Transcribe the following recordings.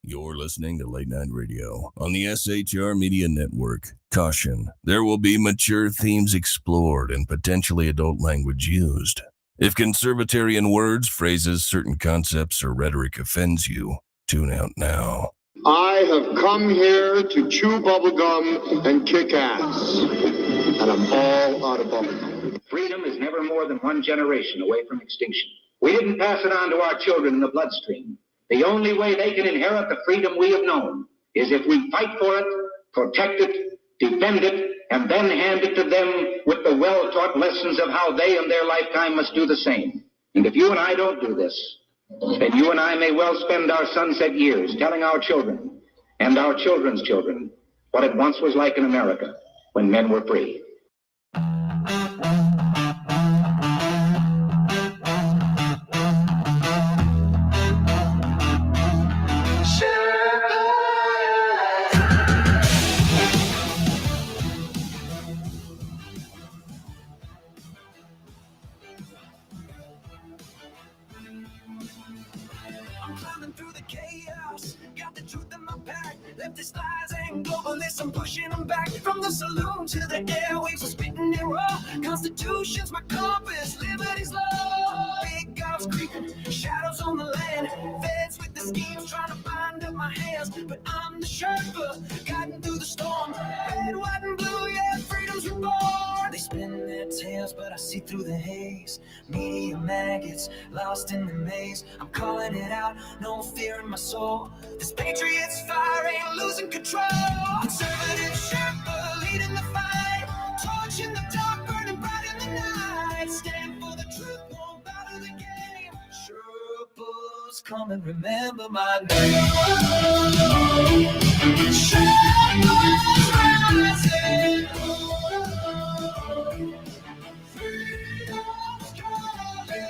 You're listening to Late Night Radio on the SHR Media Network. Caution, there will be mature themes explored and potentially adult language used. If conservatarian words, phrases, certain concepts, or rhetoric offends you, tune out now. I have come here to chew bubblegum and kick ass. And I'm all out of bubblegum. Freedom is never more than one generation away from extinction. We didn't pass it on to our children in the bloodstream. The only way they can inherit the freedom we have known is if we fight for it, protect it, defend it, and then hand it to them with the well-taught lessons of how they in their lifetime must do the same. And if you and I don't do this, then you and I may well spend our sunset years telling our children and our children's children what it once was like in America when men were free. Leftist lies and globalists, I'm pushing them back from the saloon to the airwaves. I'm spitting it raw. Constitution's my compass, liberty's law. Big guns creeping, shadows on the land. Feds with the schemes trying to bind up my hands, but I'm the Sherpa guiding through the storm. Red, white, and blue, yeah, freedom's reborn. They spin their tails, but I see through the haze. Media maggots lost in the maze. I'm calling it out, no fear in my soul. This patriot's fire ain't losing control. Conservative Sherpa leading the fight. Torch in the dark, burning bright in the night. Stand for the truth, won't bow to the game. Sherpas, come and remember my name. Sherpas rising. Freedom's calling.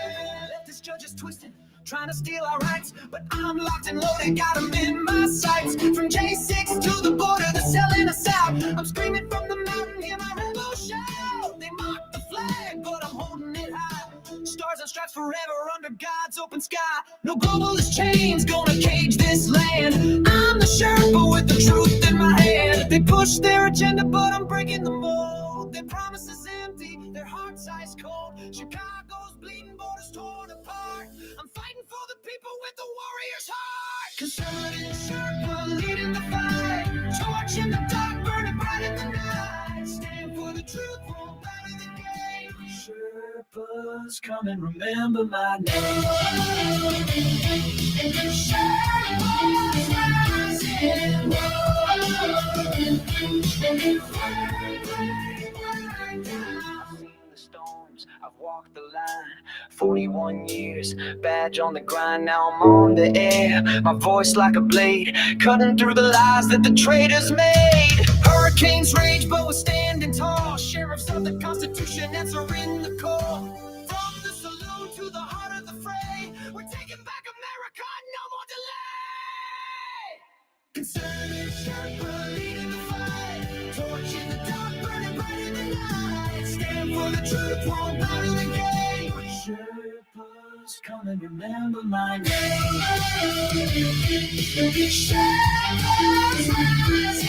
Leftist judges twisted, trying to steal our rights, but I'm locked and loaded, got them in my sights. From J6 to the border, they're selling us out. I'm screaming from the mountain, hear my rainbow shout. They mock the flag, but I'm holding it high. Stars and stripes forever under God's open sky. No globalist chains gonna cage this land. I'm the Sherpa with the truth in my hand. They push their agenda, but I'm breaking the mold. Their promises empty, their hearts ice cold. Chicago's bleeding, borders torn apart. I'm fighting for the people with the warrior's heart. Conservative Sherpa leading the fight. Torch in the dark, burning bright in the night. Stand for the truth, won't bow to the game. Sherpas, come and remember my name. Sherpas rising. I've walked the line, 41 years, badge on the grind, now I'm on the air, my voice like a blade, cutting through the lies that the traitors made. Hurricanes rage, but we're standing tall, sheriffs of the Constitution answering the call. From the saloon to the heart of the fray, we're taking back America, no more delay. Conservative Sherpa leading the fight, torch in the dark, burning bright in the night. Stand for the truth, won't bow to the game. Sherpas, come and remember my name. Sherpas rising.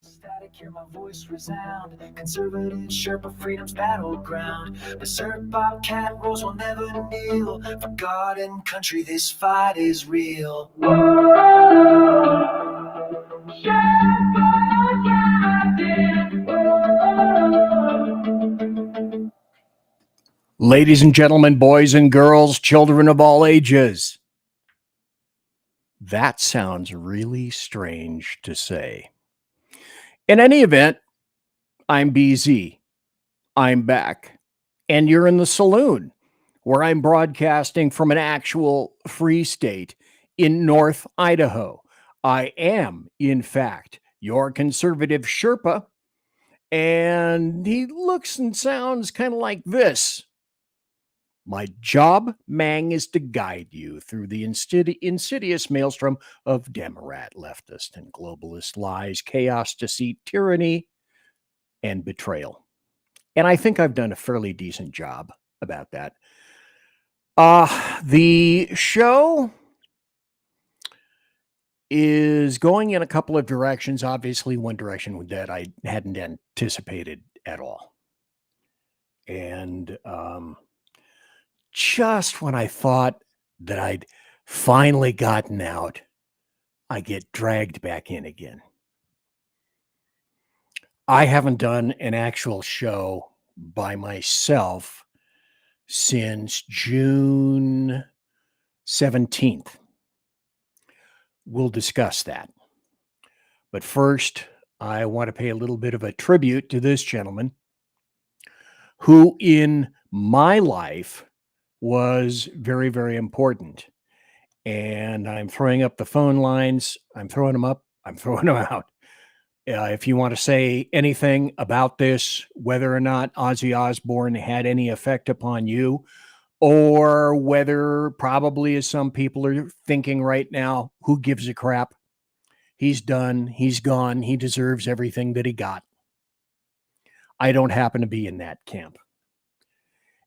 Static, hear my voice resound. Conservative Sherpa, freedom's battleground. Berserk, Bobcat, Rose will never kneel. For God and country, this fight is real. Ladies and gentlemen, boys and girls, children of all ages. That sounds really strange to say. In any event, I'm BZ. I'm back. And you're in the saloon, where I'm broadcasting from an actual free state in North Idaho. I am, in fact, your conservative Sherpa. And he looks and sounds kind of like this. My job, Mang, is to guide you through the insidious maelstrom of Democrat, leftist, and globalist lies, chaos, deceit, tyranny, and betrayal. And I think I've done a fairly decent job about that. The show is going in a couple of directions. Obviously, one direction that I hadn't anticipated at all. And just when I thought that I'd finally gotten out, I get dragged back in again. I haven't done an actual show by myself since June 17th. We'll discuss that. But first, I want to pay a little bit of a tribute to this gentleman who in my life was very, very important. And I'm throwing up the phone lines. I'm throwing them up. I'm throwing them out. If you want to say anything about this, whether or not Ozzy Osbourne had any effect upon you, or whether probably as some people are thinking right now, who gives a crap? He's done. He's gone. He deserves everything that he got. I don't happen to be in that camp.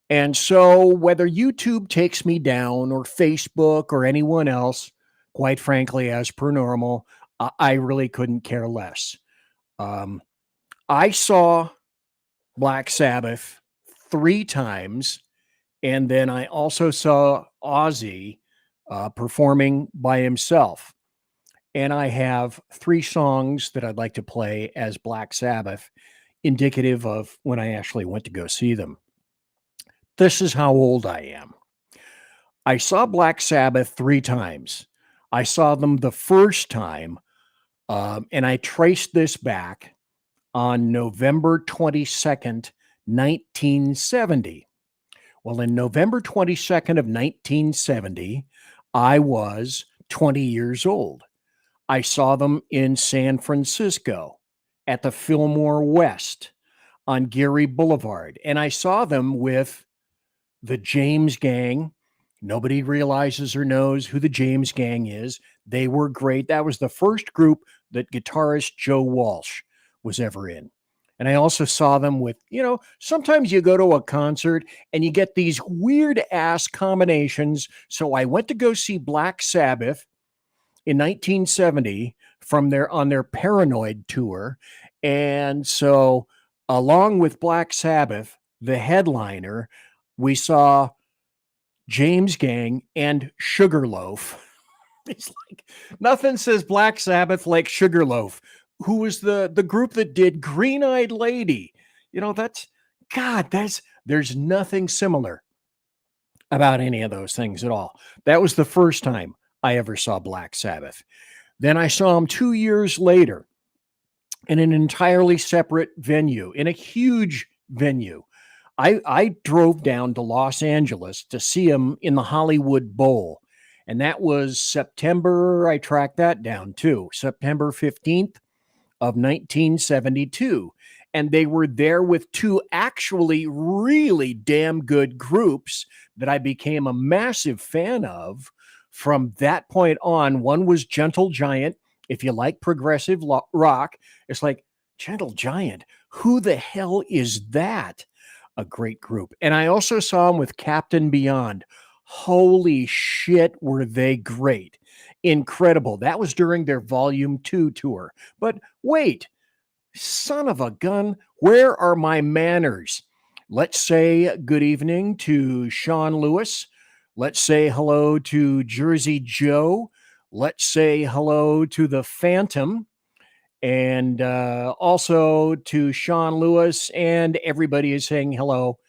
And so whether YouTube takes me down or Facebook or anyone else, quite frankly, as per normal, I really couldn't care less. I saw Black Sabbath 3 times, and then I also saw Ozzy performing by himself. And I have 3 songs that I'd like to play as Black Sabbath, indicative of when I actually went to go see them. This is how old I am. I saw Black Sabbath 3 times. I saw them the first time, and I traced this back on November 22nd, 1970. Well, in November 22nd of 1970, I was 20 years old. I saw them in San Francisco at the Fillmore West on Geary Boulevard, and I saw them with the James Gang. Nobody realizes or knows who the James Gang is. They were great. That was the first group that guitarist Joe Walsh was ever in. And I also saw them with, sometimes you go to a concert and you get these weird ass combinations. So I went to go see Black Sabbath in 1970 on their Paranoid tour. And so along with Black Sabbath, the headliner, we saw James Gang and Sugarloaf. It's like nothing says Black Sabbath like Sugarloaf, who was the group that did Green Eyed Lady. There's nothing similar about any of those things at all. That was the first time I ever saw Black Sabbath. Then I saw them 2 years later in an entirely separate venue, in a huge venue. I drove down to Los Angeles to see him in the Hollywood Bowl. And that was September, I tracked that down too, September 15th of 1972. And they were there with 2 actually really damn good groups that I became a massive fan of from that point on. One was Gentle Giant. If you like progressive rock, it's like, Gentle Giant, who the hell is that? A great group. And I also saw them with Captain Beyond. Holy shit, were they great. Incredible. That was during their Volume 2 tour. But wait, son of a gun, where are my manners? Let's say good evening to Sean Lewis. Let's say hello to Jersey Joe. Let's say hello to the Phantom. And also to Sean Lewis, and everybody is saying hello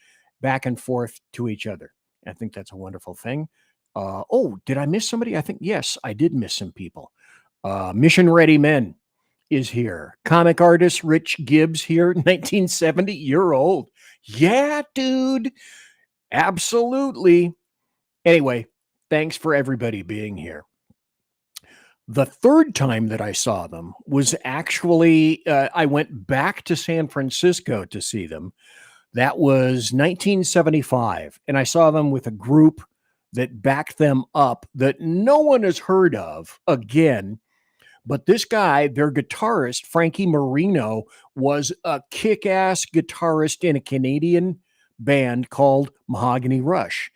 back and forth to each other. I think that's a wonderful thing. Did I miss somebody? I think, yes, I did miss some people. Mission Ready Men is here. Comic artist Rich Gibbs here, 1970. You're old. Yeah, dude. Absolutely. Anyway, thanks for everybody being here. The third time that I saw them was actually, I went back to San Francisco to see them. That was 1975. And I saw them with a group that backed them up that no one has heard of again, But this guy, their guitarist, Frankie Marino, was a kick-ass guitarist in a Canadian band called Mahogany Rush,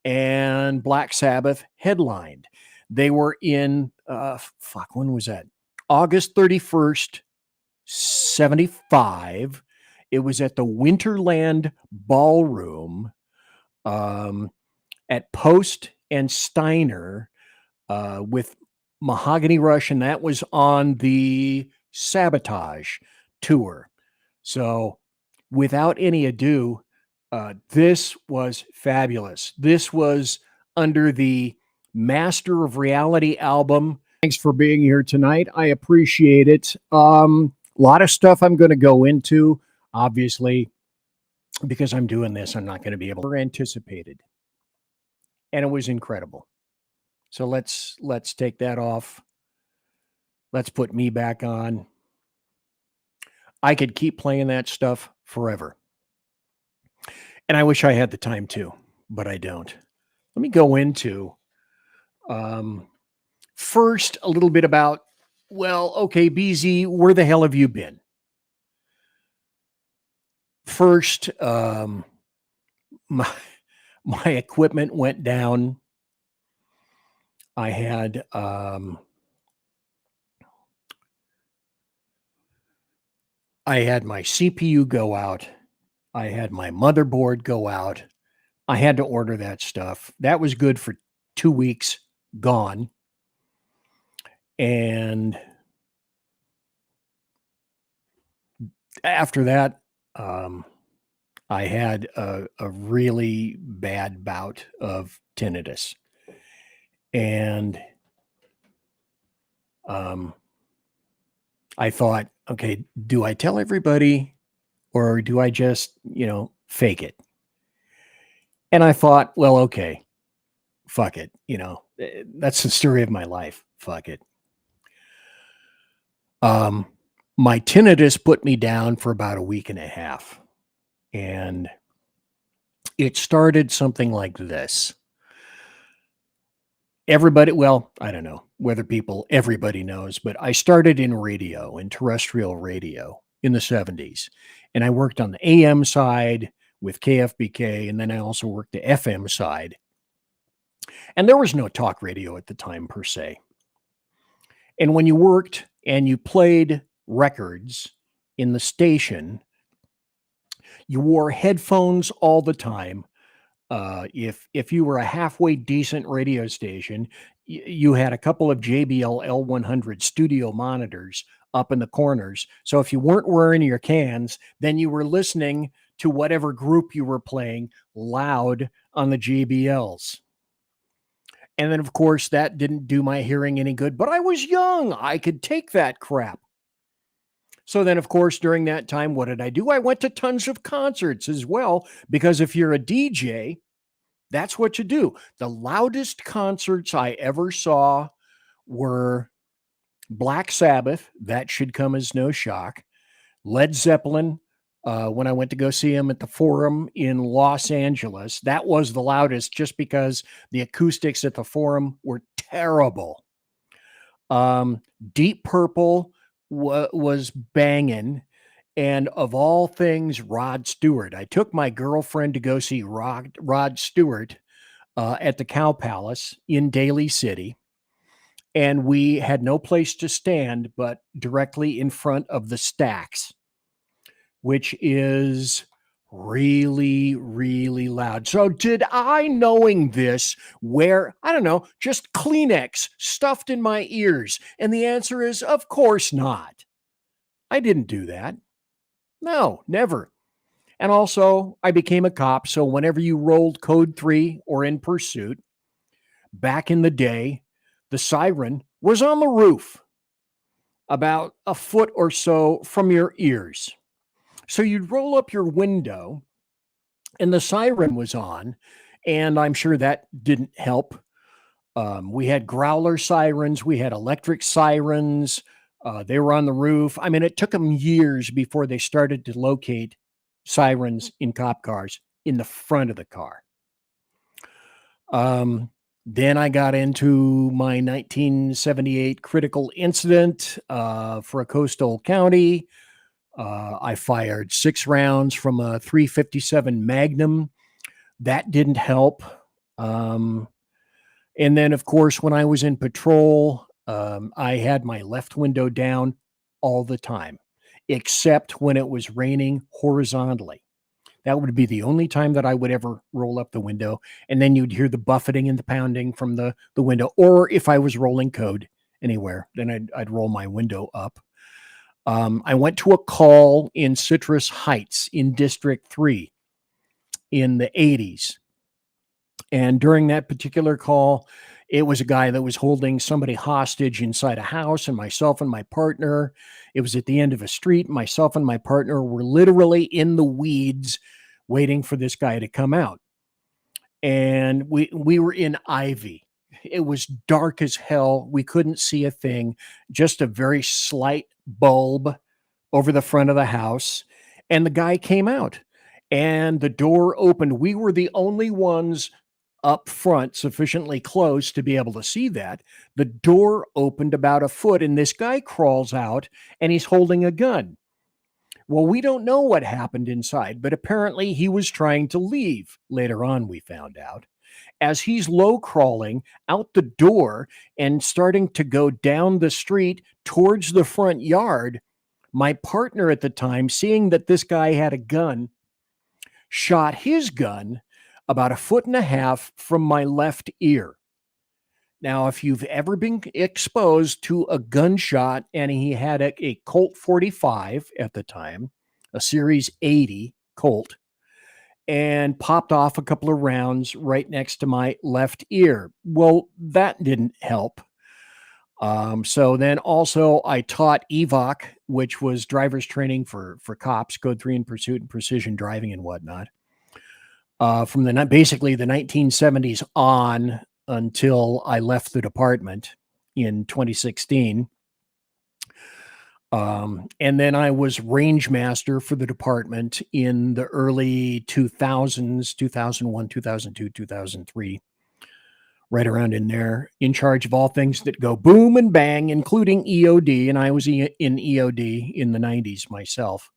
and Black Sabbath headlined. They were in, when was that? August 31st, 75. It was at the Winterland Ballroom at Post and Steiner with Mahogany Rush, and that was on the Sabotage tour. So without any ado, this was fabulous. This was under the Master of Reality album. Thanks for being here tonight. I appreciate it. A lot of stuff I'm going to go into, obviously, because I'm doing this, I'm not going to be able to anticipate it. And it was incredible. So let's take that off. Let's put me back on. I could keep playing that stuff forever. And I wish I had the time to, but I don't. Let me go into first a little bit about, okay, BZ, where the hell have you been? First, my equipment went down. I had my CPU go out. I had my motherboard go out. I had to order that stuff. That was good for 2 weeks, gone. And after that, I had a really bad bout of tinnitus. And I thought, okay, do I tell everybody or do I just, fake it? And I thought, well, okay, fuck it. That's the story of my life. Fuck it. My tinnitus put me down for about a week and a half. And it started something like this. Everybody, I don't know whether everybody knows, but I started in radio, in terrestrial radio in the 70s. And I worked on the AM side with KFBK, and then I also worked the FM side. And there was no talk radio at the time per se. And when you worked and you played records in the station, you wore headphones all the time. If you were a halfway decent radio station, you had a couple of JBL L100 studio monitors up in the corners. So if you weren't wearing your cans, then you were listening to whatever group you were playing loud on the JBLs. And then, of course, that didn't do my hearing any good, but I was young. I could take that crap. So then, of course, during that time, what did I do? I went to tons of concerts as well, because if you're a DJ, that's what you do. The loudest concerts I ever saw were Black Sabbath. That should come as no shock. Led Zeppelin, when I went to go see him at the Forum in Los Angeles, that was the loudest just because the acoustics at the Forum were terrible. Deep Purple was banging. And of all things, Rod Stewart. I took my girlfriend to go see Rod Stewart at the Cow Palace in Daly City. And we had no place to stand but directly in front of the Stacks, which is really, really loud. So did I, knowing this, wear, I don't know, just Kleenex stuffed in my ears? And the answer is, of course not. I didn't do that. No, never. And also, I became a cop, so whenever you rolled Code 3 or In Pursuit, back in the day, the siren was on the roof, about a foot or so from your ears. So you'd roll up your window, and the siren was on, and I'm sure that didn't help. We had growler sirens, we had electric sirens, they were on the roof. I mean, it took them years before they started to locate sirens in cop cars in the front of the car. Then I got into my 1978 critical incident for a coastal county. I fired 6 rounds from a .357 Magnum. That didn't help. And then, of course, when I was in patrol, I had my left window down all the time, except when it was raining horizontally. That would be the only time that I would ever roll up the window. And then you'd hear the buffeting and the pounding from the window. Or if I was rolling code anywhere, then I'd roll my window up. I went to a call in Citrus Heights in District 3 in the 80s. And during that particular call, it was a guy that was holding somebody hostage inside a house, and myself and my partner, it was at the end of a street. Myself and my partner were literally in the weeds waiting for this guy to come out. And we were in ivy. It was dark as hell. We couldn't see a thing, just a very slight bulb over the front of the house. And the guy came out and the door opened. We were the only ones up front sufficiently close to be able to see that. The door opened about a foot and this guy crawls out and he's holding a gun. Well, we don't know what happened inside, but apparently he was trying to leave. Later on, we found out. As he's low crawling out the door and starting to go down the street towards the front yard, my partner at the time, seeing that this guy had a gun, shot his gun about 1.5 feet from my left ear. Now, if you've ever been exposed to a gunshot, and he had a Colt 45 at the time, a Series 80 Colt, and popped off a couple of rounds right next to my left ear. Well, that didn't help. So then also I taught EVOC, which was driver's training for cops, Code 3 in pursuit and precision driving and whatnot. From basically the 1970s on until I left the department in 2016. And then I was range master for the department in the early 2000s, 2001, 2002, 2003, right around in there, in charge of all things that go boom and bang, including EOD. And I was in EOD in the 90s myself.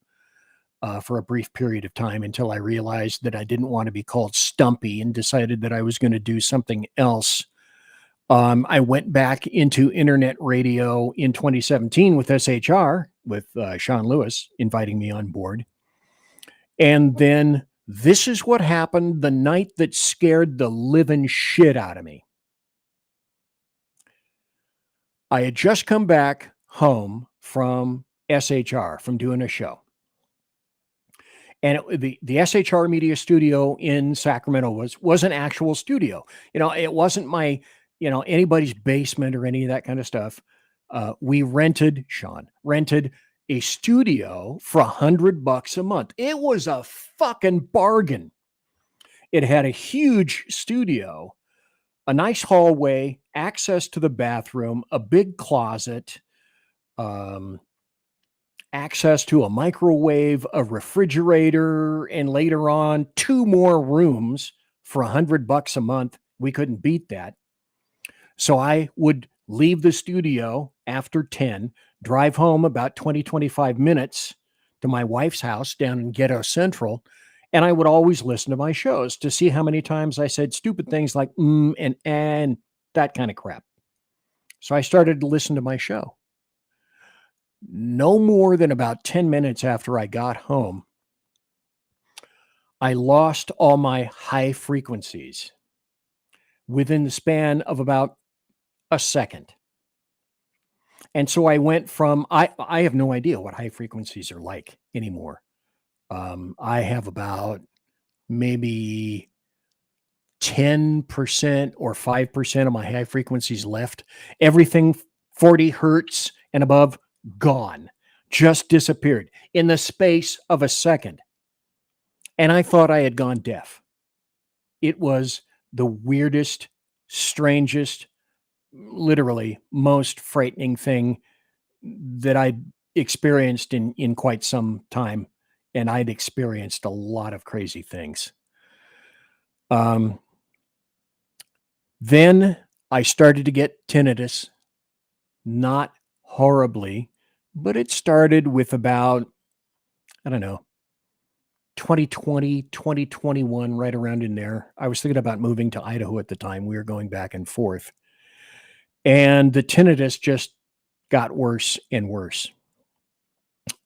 For a brief period of time until I realized that I didn't want to be called Stumpy and decided that I was going to do something else. I went back into internet radio in 2017 with SHR, with Sean Lewis inviting me on board. And then this is what happened the night that scared the living shit out of me. I had just come back home from SHR, from doing a show. And the SHR Media Studio in Sacramento was an actual studio. It wasn't my, anybody's basement or any of that kind of stuff. Sean rented a studio for $100 a month. It was a fucking bargain. It had a huge studio, a nice hallway, access to the bathroom, a big closet, access to a microwave, a refrigerator, and later on 2 more rooms for $100 a month. We couldn't beat that. So I would leave the studio after 10, drive home about 20, 25 minutes to my wife's house down in Ghetto Central. And I would always listen to my shows to see how many times I said stupid things like and that kind of crap. So I started to listen to my show. No more than about 10 minutes after I got home, I lost all my high frequencies within the span of about a second. And so I went from, I have no idea what high frequencies are like anymore. I have about maybe 10% or 5% of my high frequencies left. Everything 40 hertz and above, gone, just disappeared in the space of a second. And I thought I had gone deaf. It was the weirdest, strangest, literally most frightening thing that I'd experienced in quite some time. And I'd experienced a lot of crazy things. Then I started to get tinnitus, not horribly, but it started with about, I don't know, 2020, 2021, right around in there. I was thinking about moving to Idaho at the time. We were going back and forth. And the tinnitus just got worse and worse.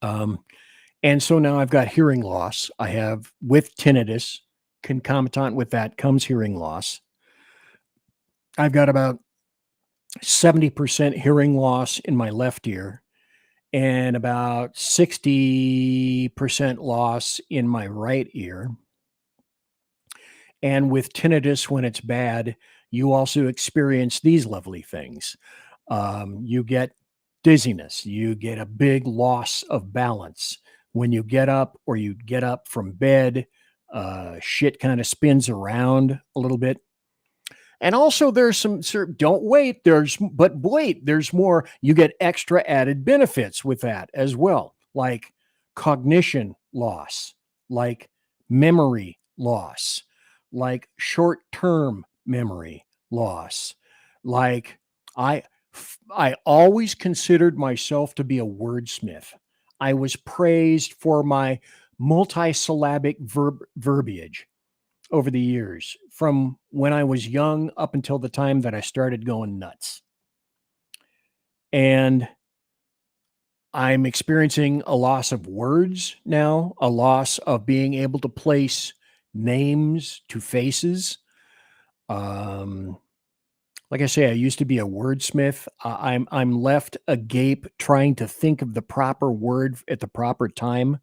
And so now I've got hearing loss. I have, with tinnitus, concomitant with that comes hearing loss. I've got about 70% hearing loss in my left ear and about 60% loss in my right ear. And with tinnitus, when it's bad, you also experience these lovely things. You get dizziness, you get a big loss of balance. When you get up or you get up from bed, shit kind of spins around a little bit. And also there's some, there's more. You get extra added benefits with that as well, like cognition loss, like memory loss, like short-term memory loss. Like I always considered myself to be a wordsmith. I was praised for my multisyllabic verbiage over the years, from when I was young up until the time that I started going nuts. And I'm experiencing a loss of words now, a loss of being able to place names to faces. Like I say, I used to be a wordsmith. I'm left agape trying to think of the proper word at the proper time.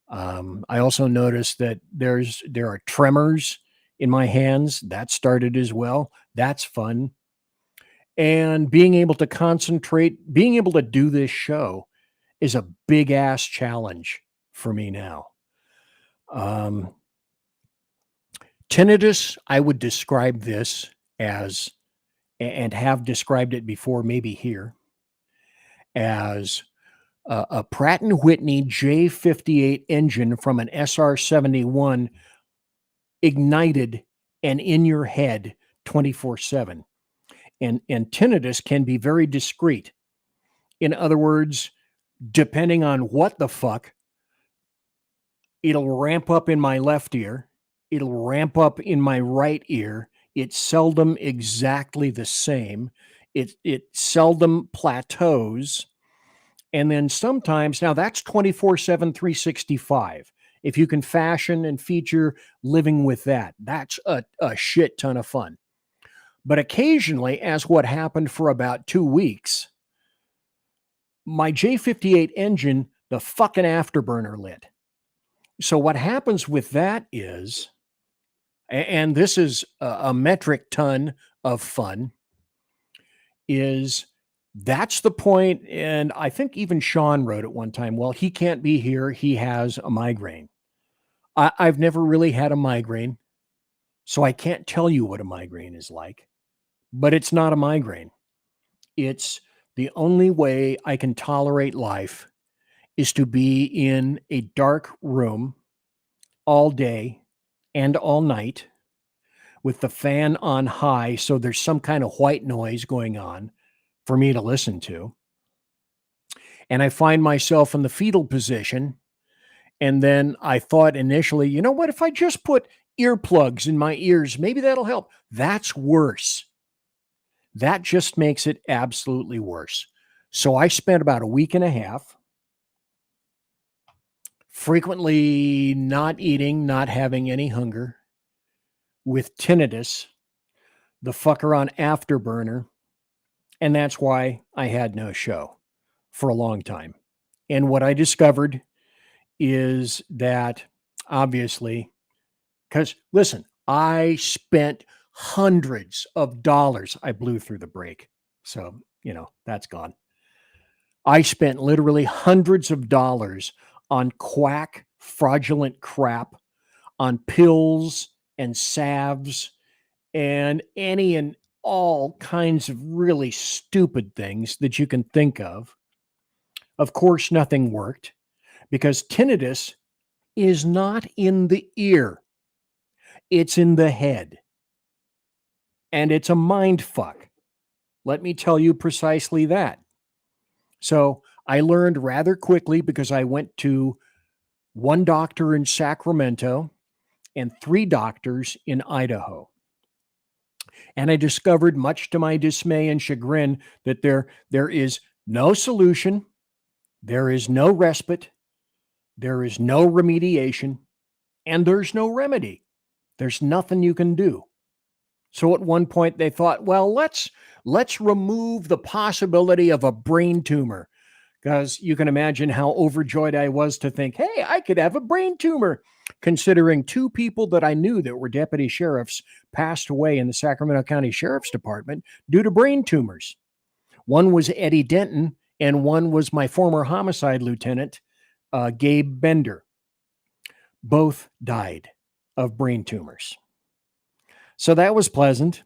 I also noticed that there are tremors in my hands. That started as well. That's fun. And being able to concentrate, being able to do this show is a big ass challenge for me now. Tinnitus, I would describe this as, and have described it before, maybe here, as a Pratt & Whitney J58 engine from an SR-71 ignited and in your head 24/7. And tinnitus can be very discreet. In other words, depending on what the fuck, it'll ramp up in my left ear, it'll ramp up in my right ear. It's seldom exactly the same. It seldom plateaus. And then sometimes, now that's 24/7, 365. If you can fashion and feature living with that, that's a shit ton of fun. But occasionally, as what happened for about 2 weeks, my J58 engine, the fucking afterburner lit. So what happens with that is, and this is a metric ton of fun, is that's the point. And I think even Sean wrote at one time, well, he can't be here. He has a migraine. I've never really had a migraine, so I can't tell you what a migraine is like, but it's not a migraine. It's the only way I can tolerate life is to be in a dark room all day and all night with the fan on high, so there's some kind of white noise going on for me to listen to. And I find myself in the fetal position. And then I thought initially, you know what, if I just put earplugs in my ears, maybe that'll help. That's worse. That just makes it absolutely worse. So I spent about a week and a half frequently not eating, not having any hunger, with tinnitus, the fucker on afterburner. And that's why I had no show for a long time. And what I discovered is that, obviously, because listen, I spent hundreds of dollars. I blew through the brake. So, that's gone. I spent literally hundreds of dollars on quack, fraudulent crap, on pills and salves and any and all kinds of really stupid things that you can think of. Of course, nothing worked, because tinnitus is not in the ear. It's in the head. And it's a mind fuck. Let me tell you precisely that. So I learned rather quickly, because I went to one doctor in Sacramento and 3 doctors in Idaho. And I discovered, much to my dismay and chagrin, that there is no solution, there is no respite, there is no remediation, and there's no remedy. There's nothing you can do. So at one point they thought, well, let's remove the possibility of a brain tumor, because you can imagine how overjoyed I was to think, hey, I could have a brain tumor, considering 2 people that I knew that were deputy sheriffs passed away in the Sacramento County Sheriff's Department due to brain tumors. One was Eddie Denton, and one was my former homicide lieutenant, Gabe Bender. Both died of brain tumors. So that was pleasant.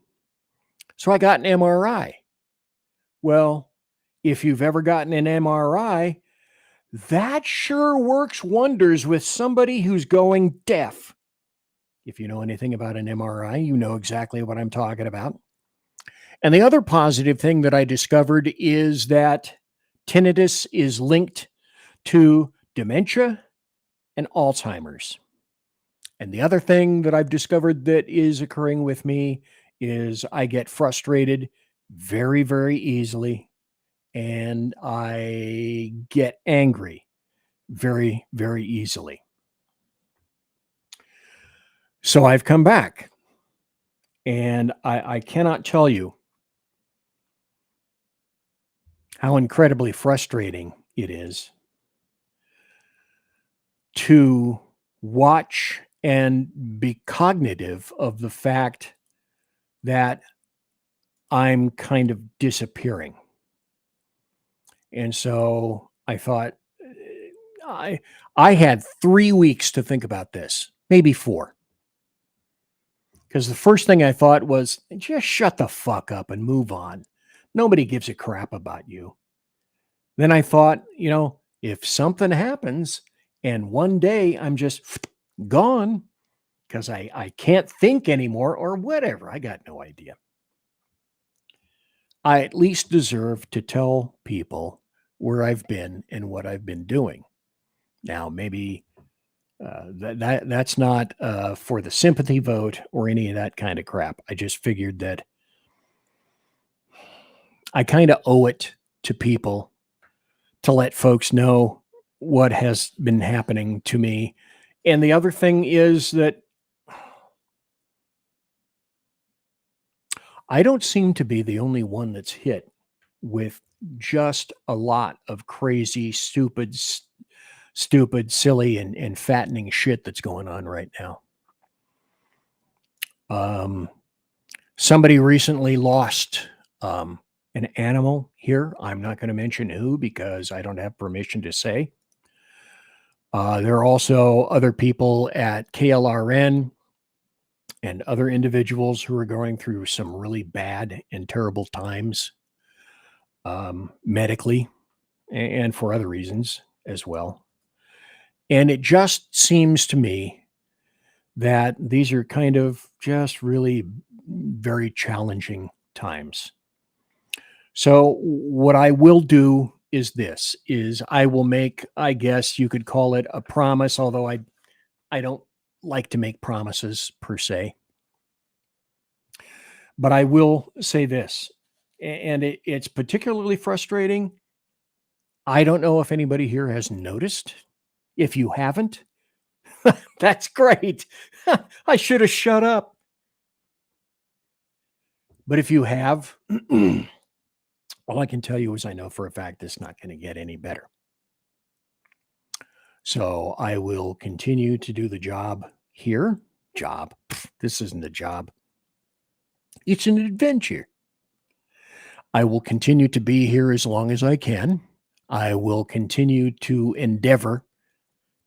So I got an MRI. Well, if you've ever gotten an MRI, that sure works wonders with somebody who's going deaf. If you know anything about an MRI, you know exactly what I'm talking about. And the other positive thing that I discovered is that tinnitus is linked to dementia and Alzheimer's. And the other thing that I've discovered that is occurring with me is I get frustrated very, very easily, and I get angry very, very easily. So I've come back, and I cannot tell you how incredibly frustrating it is to watch and be cognitive of the fact that I'm kind of disappearing. And so I thought, I had 3 weeks to think about this, maybe 4. Because the first thing I thought was, just shut the fuck up and move on. Nobody gives a crap about you. Then I thought, if something happens and one day I'm just gone because I can't think anymore or whatever, I got no idea, I at least deserve to tell people where I've been and what I've been doing. Now, maybe that's not for the sympathy vote or any of that kind of crap. I just figured that I kind of owe it to people to let folks know what has been happening to me. And the other thing is that I don't seem to be the only one that's hit with just a lot of crazy, stupid, silly, and fattening shit that's going on right now. Somebody recently lost an animal here. I'm not going to mention who because I don't have permission to say. There are also other people at KLRN and other individuals who are going through some really bad and terrible times, medically and for other reasons as well. And it just seems to me that these are kind of just really very challenging times. So what I will do is this, is I will make, I guess you could call it a promise, although I don't like to make promises per se. But I will say this, and it's particularly frustrating. I don't know if anybody here has noticed. If you haven't, that's great. I should have shut up. But if you have, all I can tell you is I know for a fact it's not going to get any better. So I will continue to do the job here. Job. This isn't a job. It's an adventure. I will continue to be here as long as I can. I will continue to endeavor.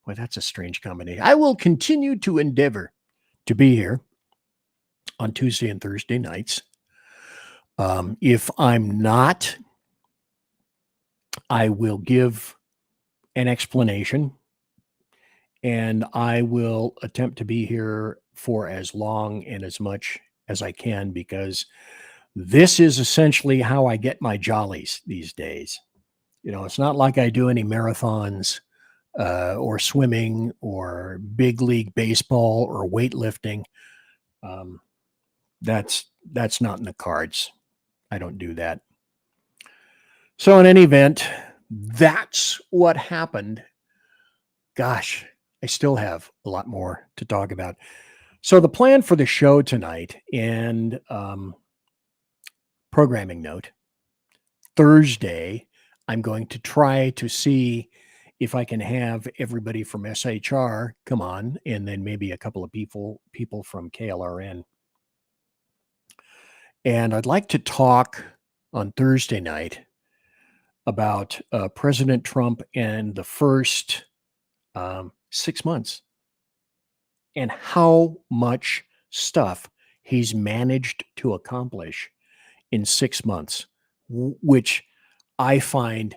Well, that's a strange combination. I will continue to endeavor to be here on Tuesday and Thursday nights. If I'm not, I will give an explanation, and I will attempt to be here for as long and as much as I can, because this is essentially how I get my jollies these days. You know, it's not like I do any marathons or swimming or big league baseball or weightlifting. That's not in the cards. I don't do that. So in any event, that's what happened. Gosh, I still have a lot more to talk about. So the plan for the show tonight, and programming note, Thursday, I'm going to try to see if I can have everybody from SHR come on, and then maybe a couple of people from KLRN. And I'd like to talk on Thursday night about President Trump and the first 6 months and how much stuff he's managed to accomplish in 6 months, which I find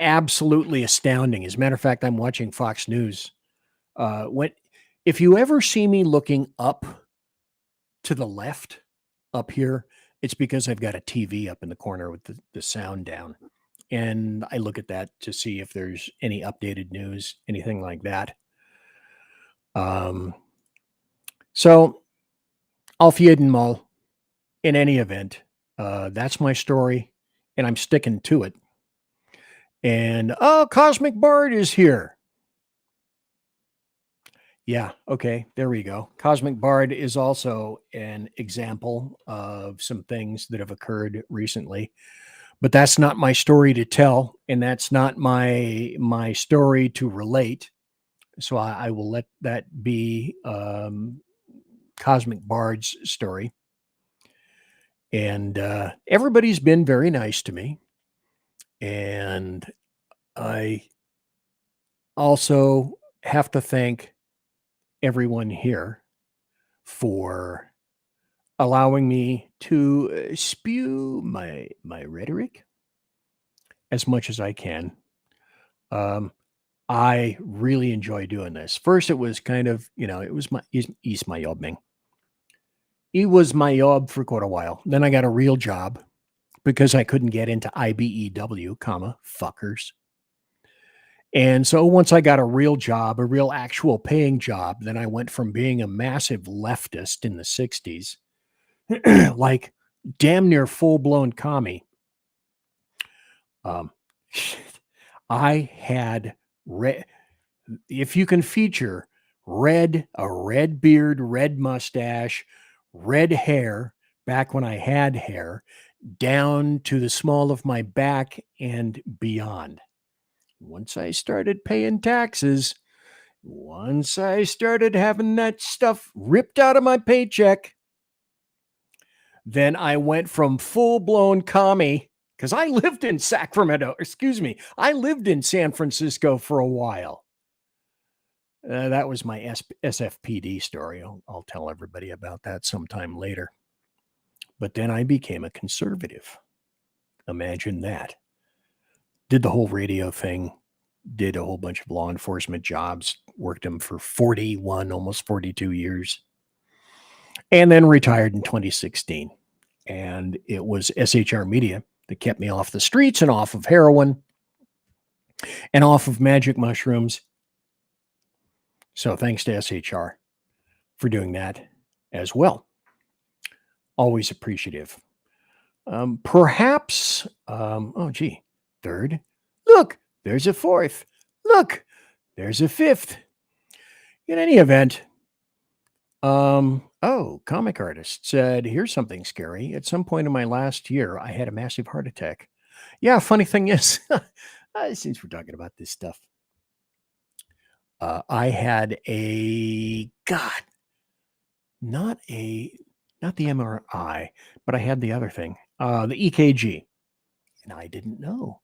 absolutely astounding. As a matter of fact, I'm watching Fox News. If you ever see me looking up to the left up here, it's because I've got a TV up in the corner with the sound down. And I look at that to see if there's any updated news, anything like that. So, auf jeden Mal, in any event, that's my story, and I'm sticking to it. And, Cosmic Bard is here. Yeah, okay, there we go. Cosmic Bard is also an example of some things that have occurred recently. But that's not my story to tell, and that's not my story to relate. So I will let that be Cosmic Bard's story. And everybody's been very nice to me. And I also have to thank everyone here for allowing me to spew my rhetoric as much as I can. I really enjoy doing this. First, it was kind of, it was my jobbing. It was my job for quite a while. Then I got a real job because I couldn't get into IBEW, fuckers. And so once I got a real job, a real actual paying job, then I went from being a massive leftist in the 60s, like damn near full-blown commie. I had if you can feature a red beard, red mustache, red hair, back when I had hair, down to the small of my back and beyond. Once I started paying taxes, once I started having that stuff ripped out of my paycheck, then I went from full-blown commie, because I lived in I lived in San Francisco for a while. That was my SFPD story. I'll tell everybody about that sometime later. But then I became a conservative. Imagine that. Did the whole radio thing, did a whole bunch of law enforcement jobs, worked them for 41, almost 42 years, and then retired in 2016. And it was SHR Media that kept me off the streets and off of heroin and off of magic mushrooms. So thanks to SHR for doing that as well. Always appreciative. Perhaps, third. Look, there's a fourth. Look, there's a fifth. In any event, comic artist said, here's something scary. At some point in my last year, I had a massive heart attack. Yeah, funny thing is, since we're talking about this stuff, I had not the MRI, but I had the other thing, the EKG. And I didn't know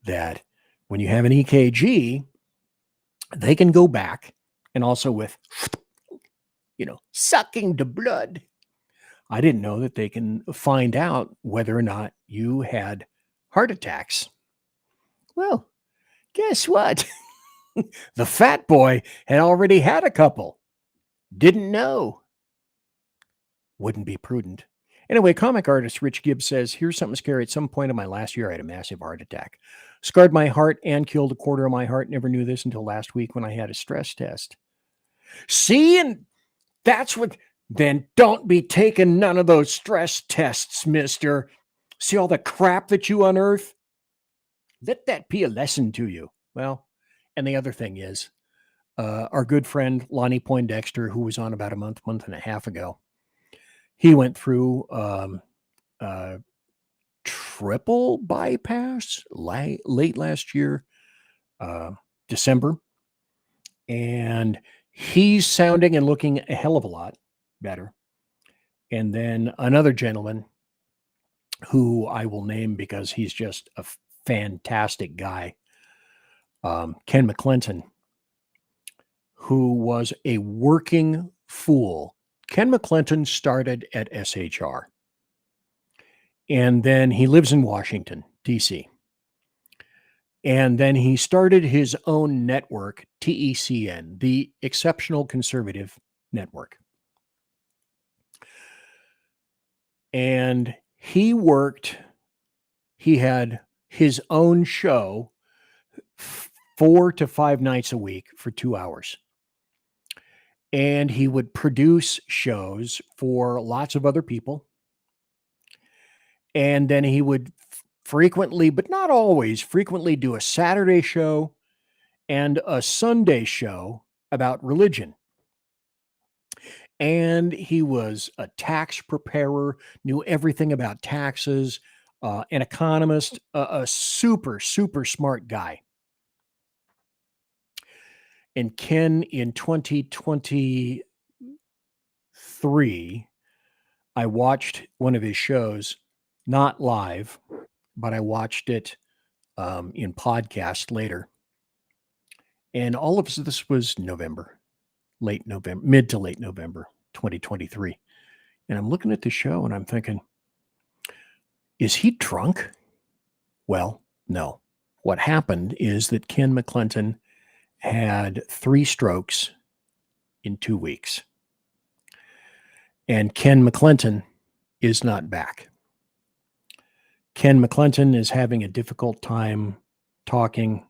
that when you have an EKG, they can go back and also with, sucking the blood. I didn't know that they can find out whether or not you had heart attacks. Well, guess what? The fat boy had already had a couple. Didn't know. wouldn't be prudent. Anyway, comic artist Rich Gibbs says, here's something scary. At some point in my last year, I had a massive heart attack. Scarred my heart and killed a quarter of my heart. Never knew this until last week when I had a stress test. See, and that's what, then don't be taking none of those stress tests, mister. See all the crap that you unearth? Let that be a lesson to you. Well, and the other thing is, our good friend Lonnie Poindexter, who was on about a month and a half ago, he went through triple bypass late last year, December, and he's sounding and looking a hell of a lot better. And then another gentleman who I will name because he's just a fantastic guy, Ken McClinton, who was a working fool. Ken McClinton started at SHR, and then he lives in Washington, D.C., and then he started his own network, TECN, the Exceptional Conservative Network. And he had his own show 4 to 5 nights a week for 2 hours. And he would produce shows for lots of other people. And then he would frequently, but not always, frequently do a Saturday show and a Sunday show about religion. And he was a tax preparer, knew everything about taxes, an economist, a super, super smart guy. And Ken, in 2023, I watched one of his shows, not live, but I watched it in podcast later. And all of this was November, mid to late November, 2023. And I'm looking at the show and I'm thinking, is he drunk? Well, no. What happened is that Ken McClinton had 3 strokes in 2 weeks. And Ken McClinton is not back. Ken McClinton is having a difficult time talking.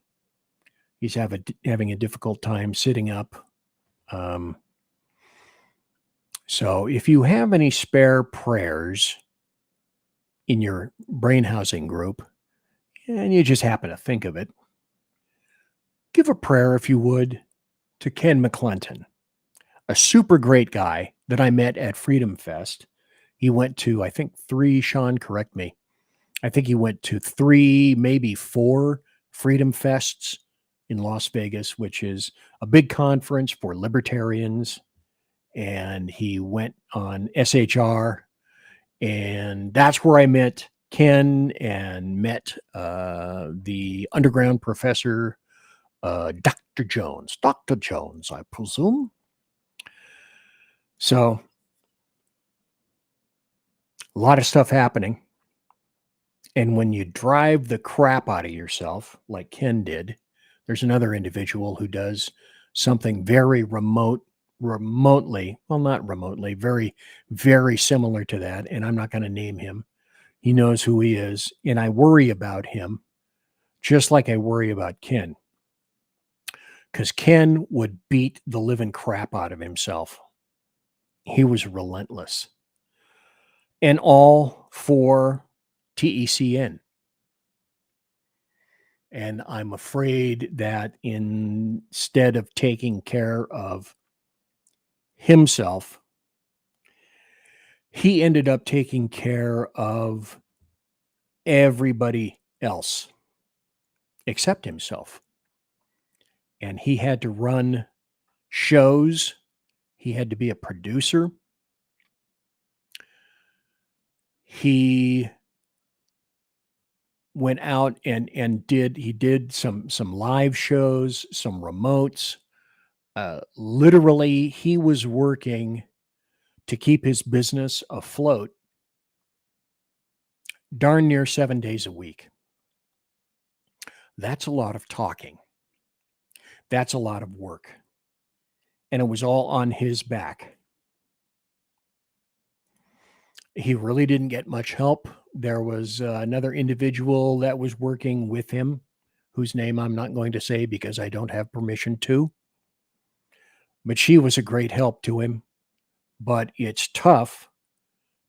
He's having a difficult time sitting up. So if you have any spare prayers in your brain housing group, and you just happen to think of it, give a prayer, if you would, to Ken McClinton, a super great guy that I met at Freedom Fest. He went to, I think, 3, Sean, correct me. I think he went to 3, maybe 4 Freedom Fests in Las Vegas, which is a big conference for libertarians. And he went on SHR, and that's where I met Ken and met the underground professor, Dr. Jones, I presume. So a lot of stuff happening. And when you drive the crap out of yourself, like Ken did, there's another individual who does something very remotely, well, not remotely, very, very similar to that. And I'm not going to name him. He knows who he is. And I worry about him just like I worry about Ken. Because Ken would beat the living crap out of himself. He was relentless. And all for TECN. And I'm afraid that instead of taking care of himself, he ended up taking care of everybody else except himself. And he had to run shows. He had to be a producer. He went out and did some live shows, some remotes. Literally, he was working to keep his business afloat darn near 7 days a week. That's a lot of talking. That's a lot of work. And it was all on his back. He really didn't get much help. There was another individual that was working with him, whose name I'm not going to say because I don't have permission to. But she was a great help to him. But it's tough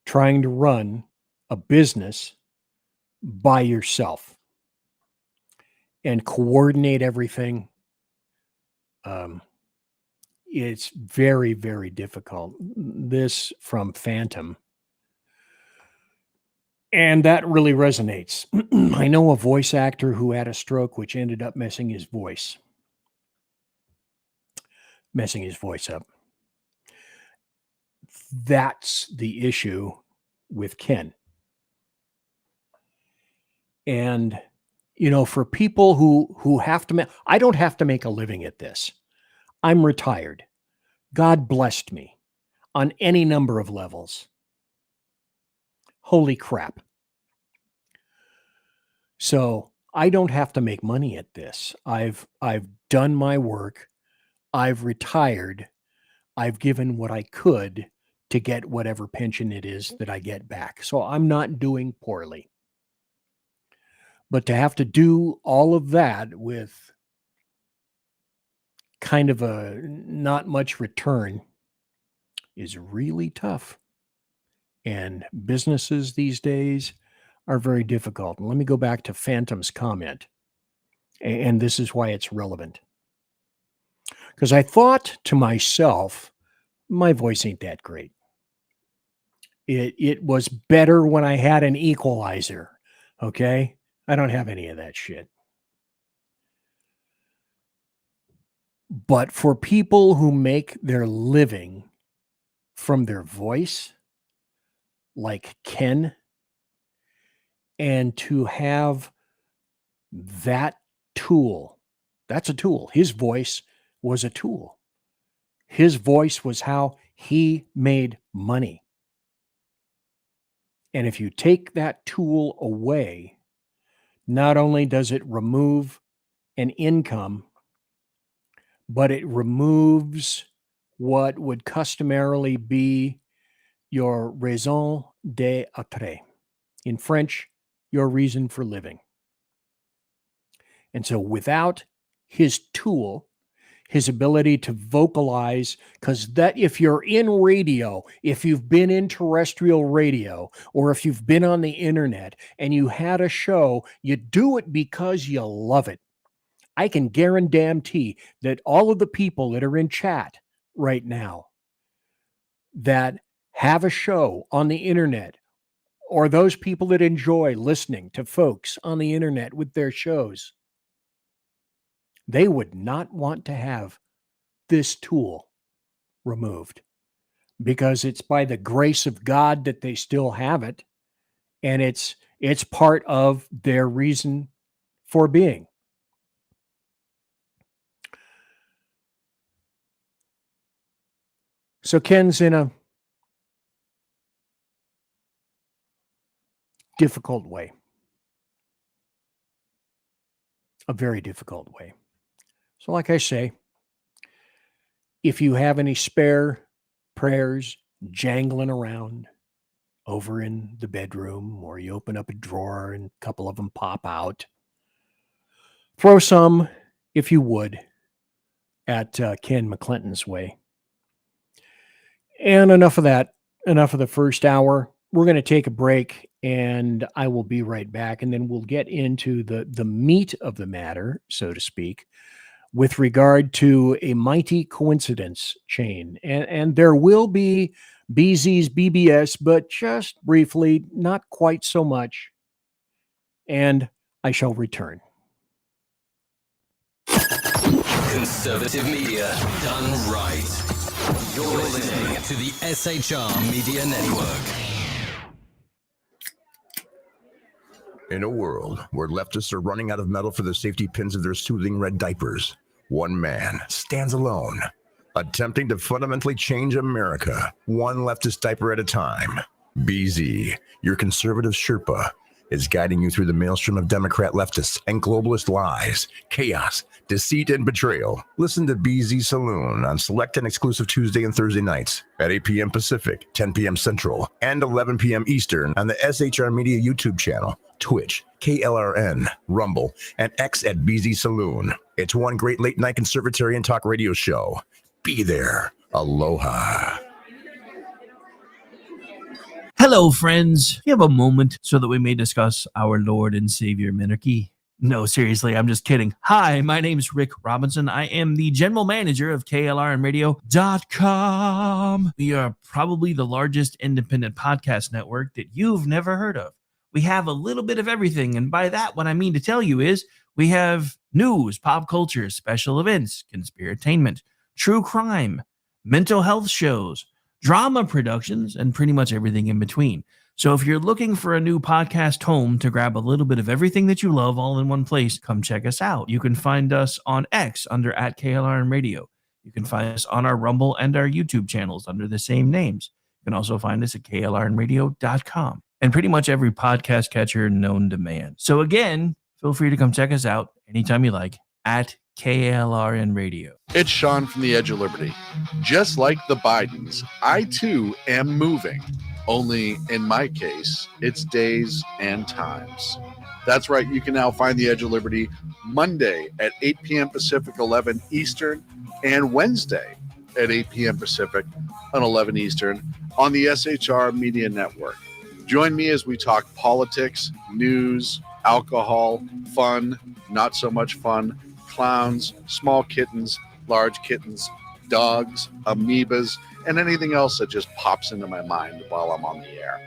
trying to run a business by yourself and coordinate everything. It's very, very difficult. This from Phantom. And that really resonates. I know a voice actor who had a stroke, which ended up messing his voice up. That's the issue with Ken. And, you know, for people who have to make, I don't have to make a living at this. I'm retired. God blessed me on any number of levels. Holy crap. So I don't have to make money at this. I've done my work. I've retired. I've given what I could to get whatever pension it is that I get back. So I'm not doing poorly. But to have to do all of that with kind of a not much return is really tough. And businesses these days are very difficult. And let me go back to Phantom's comment. And this is why it's relevant. Because I thought to myself, my voice ain't that great. It was better when I had an equalizer. Okay? I don't have any of that shit. But for people who make their living from their voice, like Ken, and to have that tool, that's a tool. His voice was a tool. His voice was how he made money. And if you take that tool away, not only does it remove an income, but it removes what would customarily be your raison d'être. In French, your reason for living. And so without his tool, his ability to vocalize, because that if you're in radio, if you've been in terrestrial radio, or if you've been on the internet and you had a show, you do it because you love it. I can guarantee that all of the people that are in chat right now that have a show on the internet, or those people that enjoy listening to folks on the internet with their shows, they would not want to have this tool removed, because it's by the grace of God that they still have it, and it's part of their reason for being. So Ken's in a difficult way, a very difficult way. So like I say, if you have any spare prayers jangling around over in the bedroom, or you open up a drawer and a couple of them pop out, throw some, if you would, at Ken McClinton's way. And enough of that, enough of the first hour. We're going to take a break, and I will be right back, and then we'll get into the meat of the matter, so to speak, with regard to a mighty coincidence chain. And there will be BZ's BBS, but just briefly, not quite so much. And I shall return. Conservative media done right. You're listening to the SHR Media Network. In a world where leftists are running out of metal for the safety pins of their soothing red diapers, one man stands alone, attempting to fundamentally change America, one leftist diaper at a time. BZ, your conservative Sherpa, is guiding you through the maelstrom of Democrat leftists and globalist lies, chaos, deceit, and betrayal. Listen to BZ Saloon on select and exclusive Tuesday and Thursday nights at 8 p.m. Pacific, 10 p.m. Central, and 11 p.m. Eastern on the SHR Media YouTube channel, Twitch, KLRN, Rumble, and X at BZ Saloon. It's one great late-night conservatarian talk radio show. Be there. Aloha. Hello, friends. You have a moment so that we may discuss our Lord and Savior Minarchy? No, seriously, I'm just kidding. Hi, my name's Rick Robinson. I am the general manager of KLRNradio.com. We are probably the largest independent podcast network that you've never heard of. We have a little bit of everything, and by that, what I mean to tell you is we have news, pop culture, special events, conspiratainment, true crime, mental health shows, drama productions, and pretty much everything in between. So if you're looking for a new podcast home to grab a little bit of everything that you love all in one place, come check us out. You can find us on X under @KLRN You can find us on our Rumble and our YouTube channels under the same names. You can also find us at KLRNradio.com and pretty much every podcast catcher known to man. So again, feel free to come check us out anytime you like at KLRN Radio. It's Sean from the Edge of Liberty. Just like the Bidens, I too am moving. Only in my case, it's days and times. That's right, you can now find the Edge of Liberty Monday at 8 p.m. Pacific, 11 Eastern, and Wednesday at 8 p.m. Pacific on 11 Eastern on the SHR Media Network. Join me as we talk politics, news, alcohol, fun, not so much fun, clowns, small kittens, large kittens, dogs, amoebas, and anything else that just pops into my mind while I'm on the air.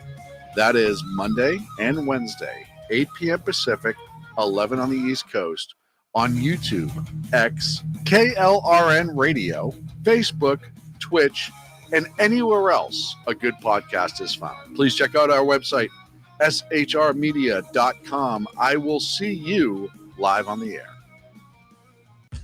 That is Monday and Wednesday, 8 p.m. Pacific, 11 on the East Coast, on YouTube, X, KLRN Radio, Facebook, Twitch, and anywhere else a good podcast is found. Please check out our website, shrmedia.com. I will see you live on the air.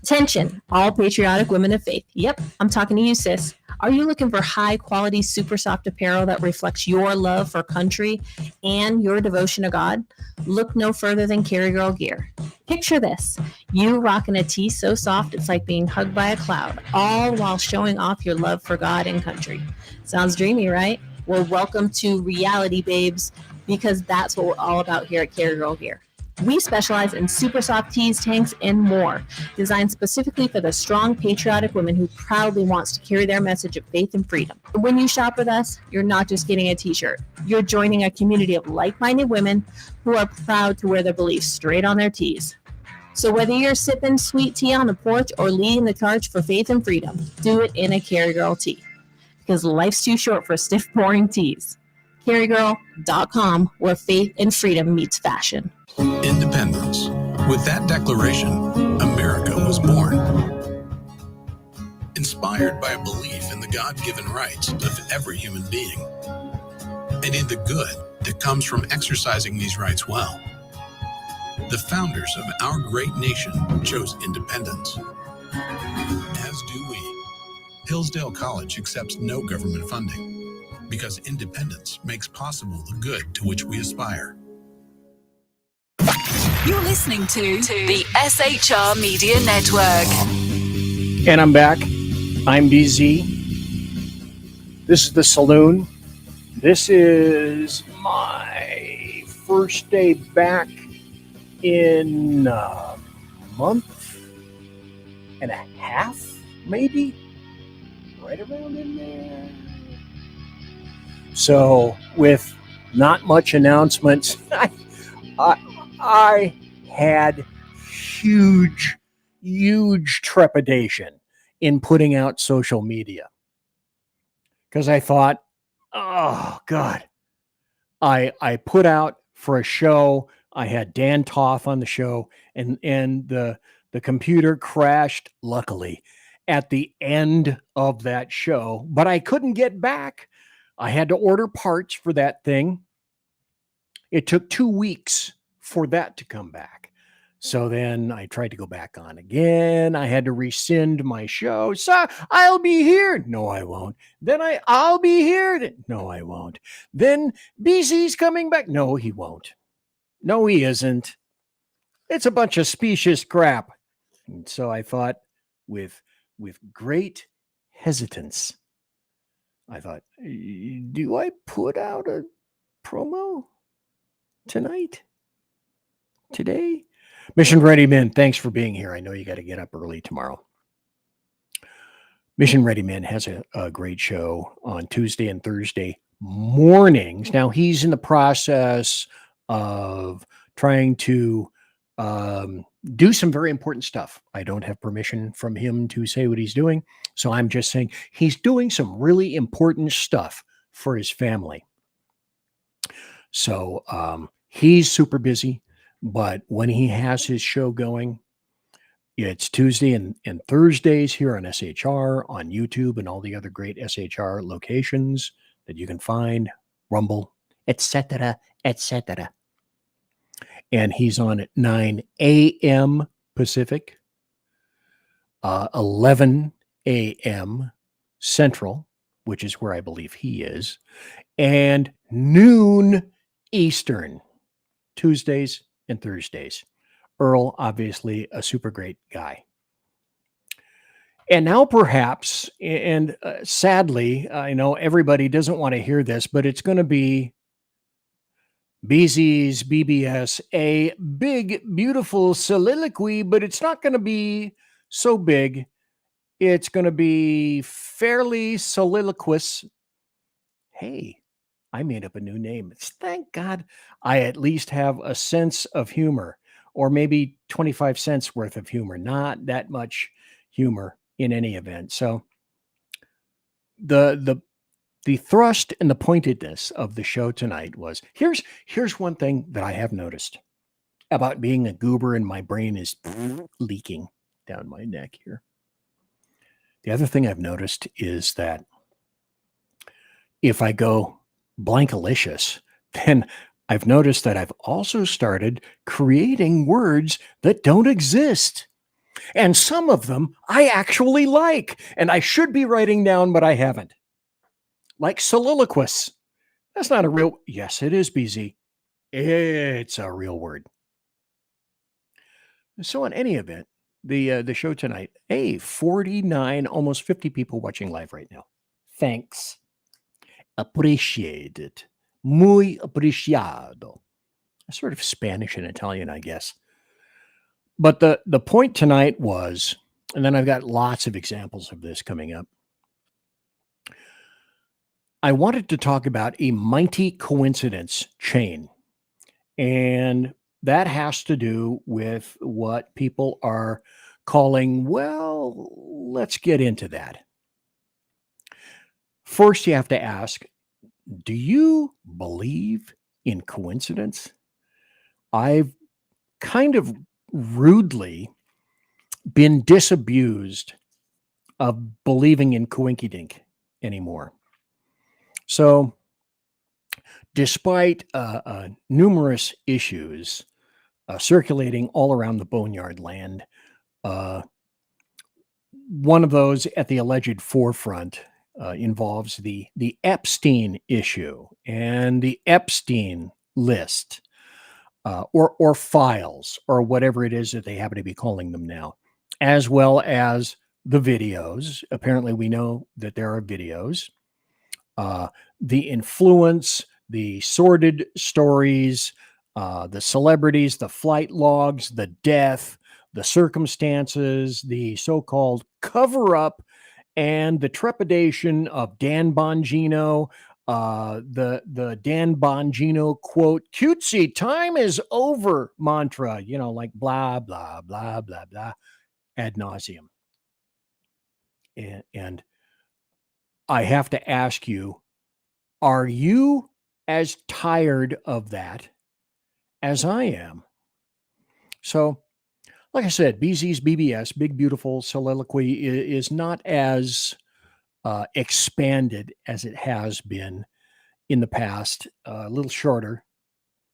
Attention, all patriotic women of faith. Yep, I'm talking to you, sis. Are you looking for high-quality, super soft apparel that reflects your love for country and your devotion to God? Look no further than Carry Girl Gear. Picture this. You rocking a tee so soft it's like being hugged by a cloud, all while showing off your love for God and country. Sounds dreamy, right? Well, welcome to reality, babes, because that's what we're all about here at Carry Girl Gear. We specialize in super soft tees, tanks, and more, designed specifically for the strong, patriotic woman who proudly wants to carry their message of faith and freedom. When you shop with us, you're not just getting a t-shirt. You're joining a community of like-minded women who are proud to wear their beliefs straight on their tees. So whether you're sipping sweet tea on the porch or leading the charge for faith and freedom, do it in a Carry Girl tee. Because life's too short for stiff, boring tees. CarryGirl.com, where faith and freedom meets fashion. Independence. With that declaration, America was born. Inspired by a belief in the God-given rights of every human being, and in the good that comes from exercising these rights well. The founders of our great nation chose independence. As do we. Hillsdale College accepts no government funding because independence makes possible the good to which we aspire. You're listening to the SHR Media Network. And I'm back. I'm BZ. This is the Saloon. This is my first day back in a month and a half, maybe? Right around in there. So, with not much announcements, I had huge trepidation in putting out social media. Because I thought, oh, God. I put out for a show. I had Dan Toff on the show, and the computer crashed, luckily, at the end of that show. But I couldn't get back. I had to order parts for that thing. It took 2 weeks for that to come back. So then I tried to go back on again. I had to rescind my show. So I'll be here. No, I won't. Then I'll be here. No, I won't. Then BZ's coming back. No, he won't. No, he isn't. It's a bunch of specious crap. And so I thought, with great hesitance, I thought, do I put out a promo tonight? Today? Mission Ready Men, thanks for being here. I know you got to get up early tomorrow. Mission Ready Men has a great show on Tuesday and Thursday mornings. Now, he's in the process of trying to do some very important stuff. I don't have permission from him to say what he's doing. So I'm just saying he's doing some really important stuff for his family. So he's super busy, but when he has his show going, it's Tuesday and Thursdays here on SHR, on YouTube, and all the other great SHR locations that you can find, Rumble, etc., etc. And he's on at 9 a.m. Pacific, 11 a.m. Central, which is where I believe he is, and noon Eastern, Tuesdays and Thursdays. Earl, obviously a super great guy. And now perhaps, and sadly, I know everybody doesn't want to hear this, but it's going to be BZ's BBS, a big, beautiful soliloquy, but it's not going to be so big. It's going to be fairly soliloquous. Hey, I made up a new name. Thank God I at least have a sense of humor, or maybe 25 cents worth of humor, not that much humor in any event. So the thrust and the pointedness of the show tonight was, here's one thing that I have noticed about being a goober, and my brain is leaking down my neck here. The other thing I've noticed is that if I go blankalicious, then I've noticed that I've also started creating words that don't exist. And some of them I actually like, and I should be writing down, but I haven't. Like soliloquous. That's not a real, yes, it is, BZ. It's a real word. So in any event, the show tonight, 49, almost 50 people watching live right now. Thanks. Appreciate it. Muy apreciado. Sort of Spanish and Italian, I guess. But the point tonight was, and then I've got lots of examples of this coming up. I wanted to talk about a mighty coincidence chain. And that has to do with what people are calling, well, let's get into that. First, you have to ask, do you believe in coincidence? I've kind of rudely been disabused of believing in coinkydink anymore. So, despite numerous issues circulating all around the Boneyard land, one of those at the alleged forefront involves the Epstein issue and the Epstein list, or files, or whatever it is that they happen to be calling them now, as well as the videos. Apparently, we know that there are videos. The influence, the sordid stories, the celebrities, the flight logs, the death, the circumstances, the so-called cover-up, and the trepidation of Dan Bongino, the Dan Bongino quote, cutesy, time is over mantra, like blah, blah, blah, blah, blah, ad nauseum. And I have to ask you, are you as tired of that as I am? So, like I said, BZ's BBS, Big Beautiful Soliloquy, is not as expanded as it has been in the past, a little shorter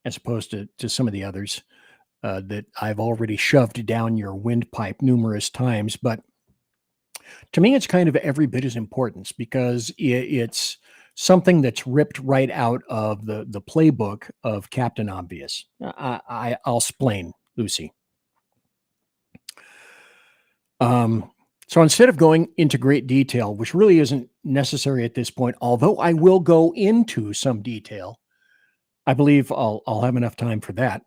as opposed to some of the others that I've already shoved down your windpipe numerous times. But to me, it's kind of every bit as important, because it's something that's ripped right out of the playbook of Captain Obvious. I'll explain, Lucy. So instead of going into great detail, which really isn't necessary at this point, although I will go into some detail, I believe I'll have enough time for that.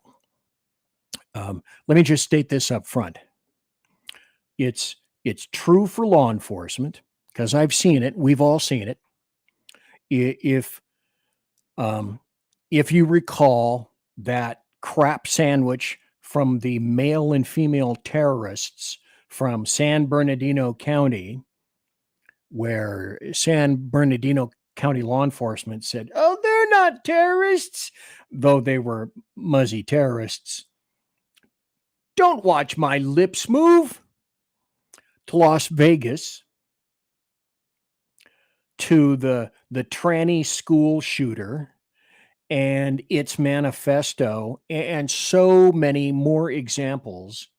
Let me just state this up front. It's true for law enforcement because I've seen it. We've all seen it. If you recall that crap sandwich from the male and female terrorists from San Bernardino County, where San Bernardino County law enforcement said, "Oh, they're not terrorists," though they were muzzy terrorists. Don't watch my lips move. To Las Vegas, to the tranny school shooter and its manifesto, and so many more examples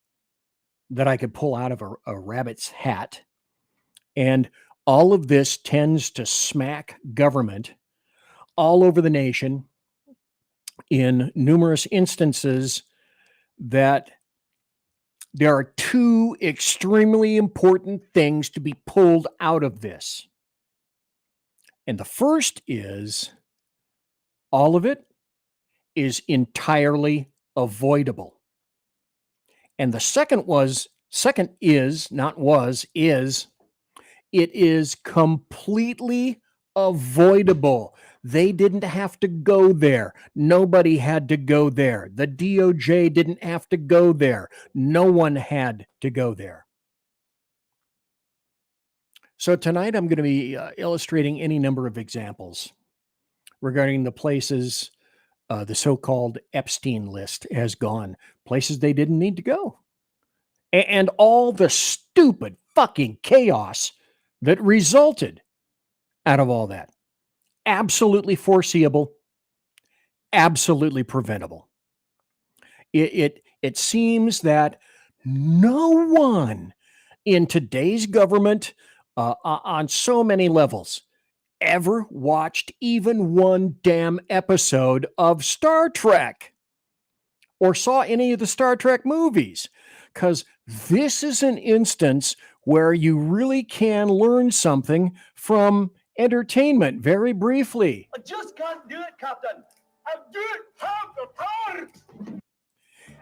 that I could pull out of a rabbit's hat. And all of this tends to smack government all over the nation in numerous instances that there are two extremely important things to be pulled out of this. And the first is all of it is entirely avoidable. And the second is it is completely avoidable. They didn't have to go there. Nobody had to go there. The DOJ didn't have to go there. No one had to go there. So tonight I'm going to be illustrating any number of examples regarding the places the so-called Epstein list has gone, places they didn't need to go, and all the stupid fucking chaos that resulted out of all that. Absolutely foreseeable, absolutely preventable. It seems that no one in today's government on so many levels ever watched even one damn episode of Star Trek or saw any of the Star Trek movies, because this is an instance where you really can learn something from entertainment very briefly. I just can't do it, Captain. I don't have the power.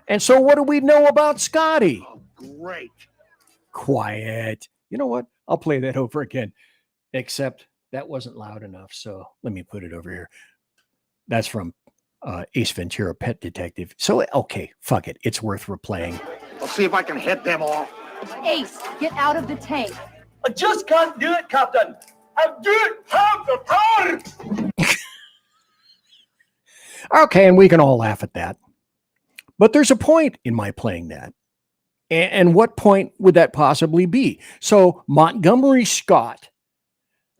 And so what do we know about Scotty? Oh, great. Quiet. You know what? I'll play that over again, except that wasn't loud enough. So let me put it over here. That's from Ace Ventura, Pet Detective. So, okay, fuck it. It's worth replaying. I'll see if I can hit them all. Ace, get out of the tank. I just can't do it, Captain. I don't have the power. Okay, and we can all laugh at that. But there's a point in my playing that. And what point would that possibly be? So Montgomery Scott,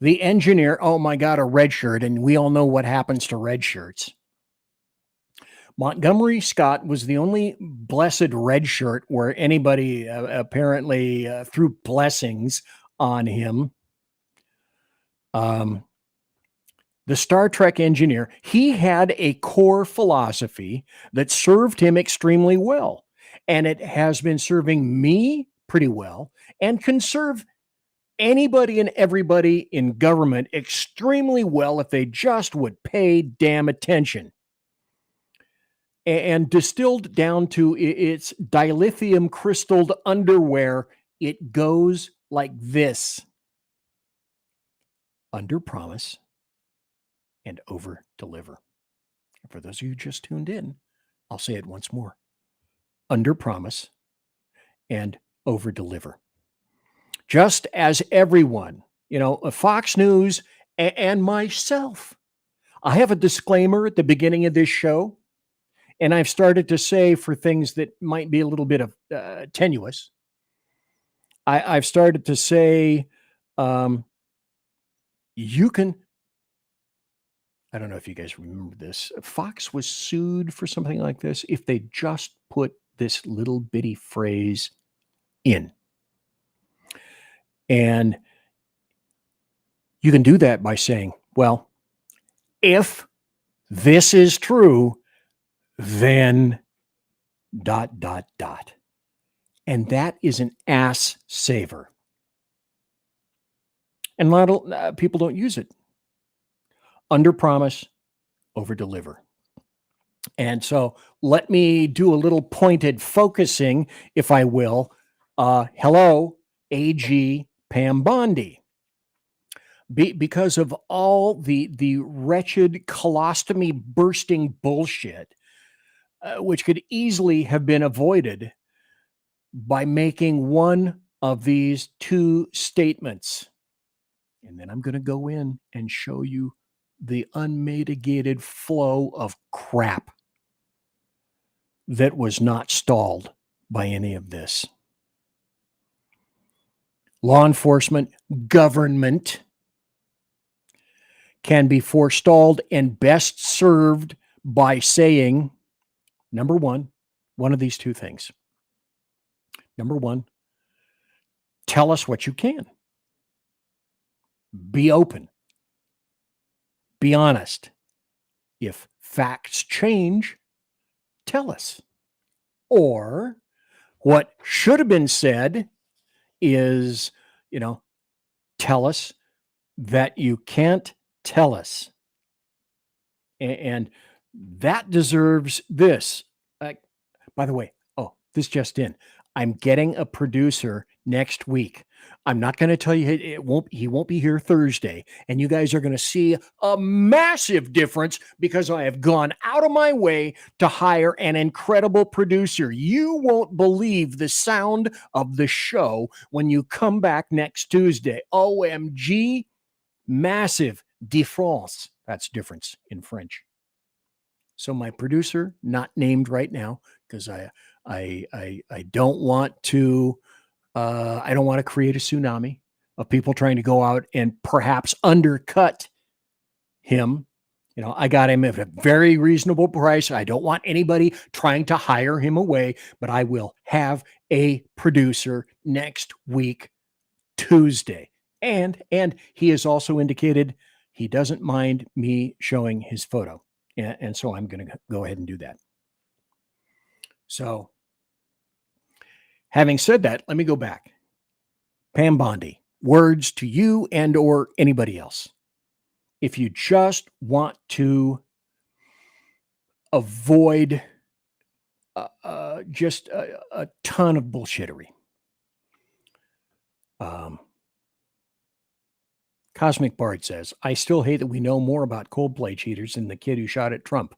the engineer, oh my God, a red shirt, and we all know what happens to red shirts. Montgomery Scott was the only blessed red shirt where anybody apparently threw blessings on him. The Star Trek engineer, he had a core philosophy that served him extremely well. And it has been serving me pretty well and can serve anybody and everybody in government extremely well if they just would pay damn attention. And distilled down to its dilithium crystalled underwear, it goes like this: under promise and over deliver. And for those of you who just tuned in, I'll say it once more: under promise and over deliver. Just as everyone, Fox News and myself, I have a disclaimer at the beginning of this show, and I've started to say for things that might be a little bit of tenuous. I've started to say, you can, I don't know if you guys remember this. Fox was sued for something like this if they just put this little bitty phrase in. And you can do that by saying, well, if this is true, then ... And that is an ass saver. And a lot of people don't use it. Under promise, over deliver. And so let me do a little pointed focusing, if I will. Hello, AG Pam Bondi. Because of all the wretched colostomy bursting bullshit, which could easily have been avoided by making one of these two statements. And then I'm going to go in and show you the unmitigated flow of crap that was not stalled by any of this. Law enforcement, government can be forestalled and best served by saying, number one of these two things. Number one, tell us what you can. Be open. Be honest. If facts change, tell us. Or what should have been said is, tell us that you can't tell us. And that deserves this. By the way, this just in. I'm getting a producer next week. I'm not going to tell you he won't be here Thursday, and you guys are going to see a massive difference because I have gone out of my way to hire an incredible producer. You won't believe the sound of the show when you come back next Tuesday. OMG, massive difference. That's difference in French. So my producer, not named right now, because I don't want to create a tsunami of people trying to go out and perhaps undercut him. I got him at a very reasonable price. I don't want anybody trying to hire him away, but I will have a producer next week, Tuesday. And he has also indicated he doesn't mind me showing his photo. And so I'm going to go ahead and do that. So, having said that, let me go back. Pam Bondi, words to you and or anybody else. If you just want to avoid just a ton of bullshittery. Cosmic Bard says, I still hate that we know more about Coldplay cheaters than the kid who shot at Trump.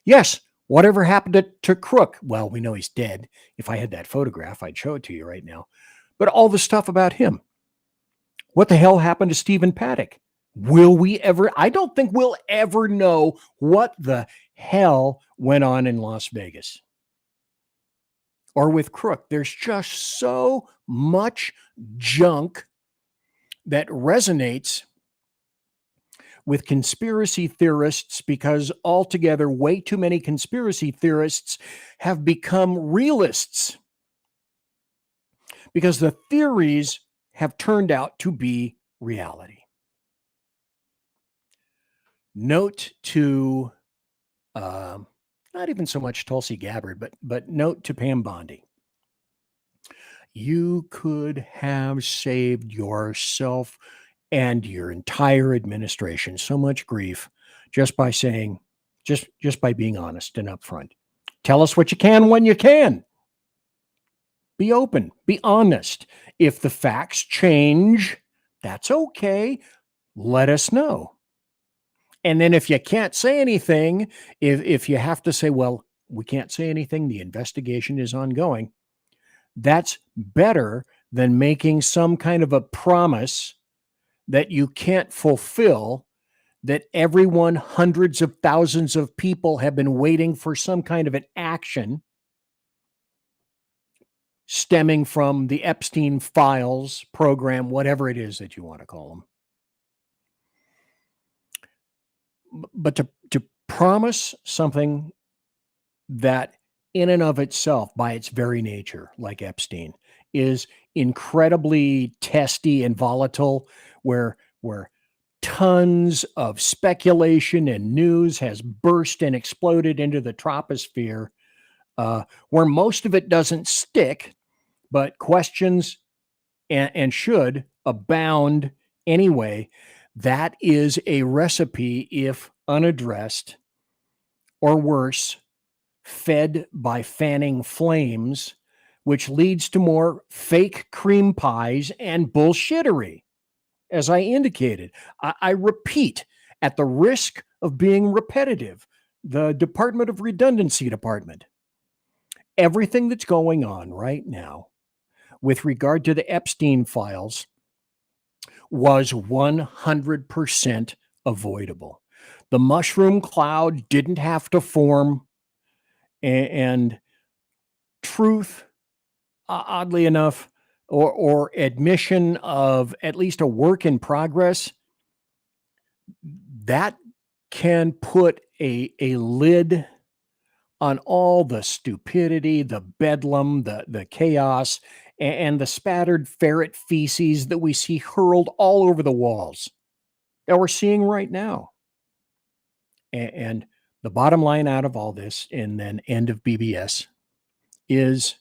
Yes, whatever happened to Crook? Well, we know he's dead. If I had that photograph, I'd show it to you right now. But all the stuff about him. What the hell happened to Stephen Paddock? Will we ever? I don't think we'll ever know what the hell went on in Las Vegas. Or with Crook. There's just so much junk that resonates with conspiracy theorists because altogether way too many conspiracy theorists have become realists because the theories have turned out to be reality. Note to not even so much Tulsi Gabbard, but note to Pam Bondi. You could have saved yourself and your entire administration so much grief just by saying, just by being honest and upfront. Tell us what you can when you can. Be open, be honest. If the facts change, that's okay. Let us know. And then if you can't say anything, if you have to say, well, we can't say anything, the investigation is ongoing, that's better than making some kind of a promise that you can't fulfill, that everyone, hundreds of thousands of people have been waiting for some kind of an action stemming from the Epstein files program, whatever it is that you want to call them. But to promise something that in and of itself, by its very nature, like Epstein, is incredibly testy and volatile, where tons of speculation and news has burst and exploded into the troposphere, where most of it doesn't stick, but questions and should abound anyway. That is a recipe, if unaddressed, or worse, fed by fanning flames, which leads to more fake cream pies and bullshittery. As I indicated, I repeat, at the risk of being repetitive, the Department of Redundancy Department, everything that's going on right now with regard to the Epstein files was 100% avoidable. The mushroom cloud didn't have to form, and truth, oddly enough, or admission of at least a work in progress, that can put a lid on all the stupidity, the bedlam, the chaos, and the spattered ferret feces that we see hurled all over the walls that we're seeing right now. And the bottom line out of all this, and then end of BBS, is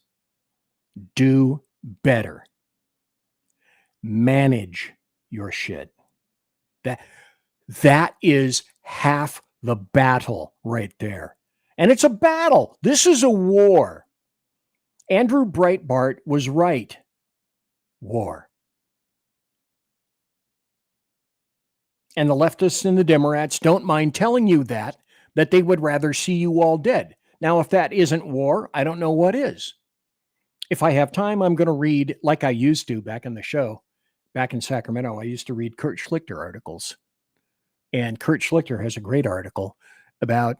do better. Manage your shit. That is half the battle right there. And it's a battle. This is a war. Andrew Breitbart was right. War. And the leftists and the Democrats don't mind telling you that they would rather see you all dead. Now, if that isn't war, I don't know what is. If I have time, I'm going to read, like I used to back in the show, back in Sacramento, I used to read Kurt Schlichter articles. And Kurt Schlichter has a great article about,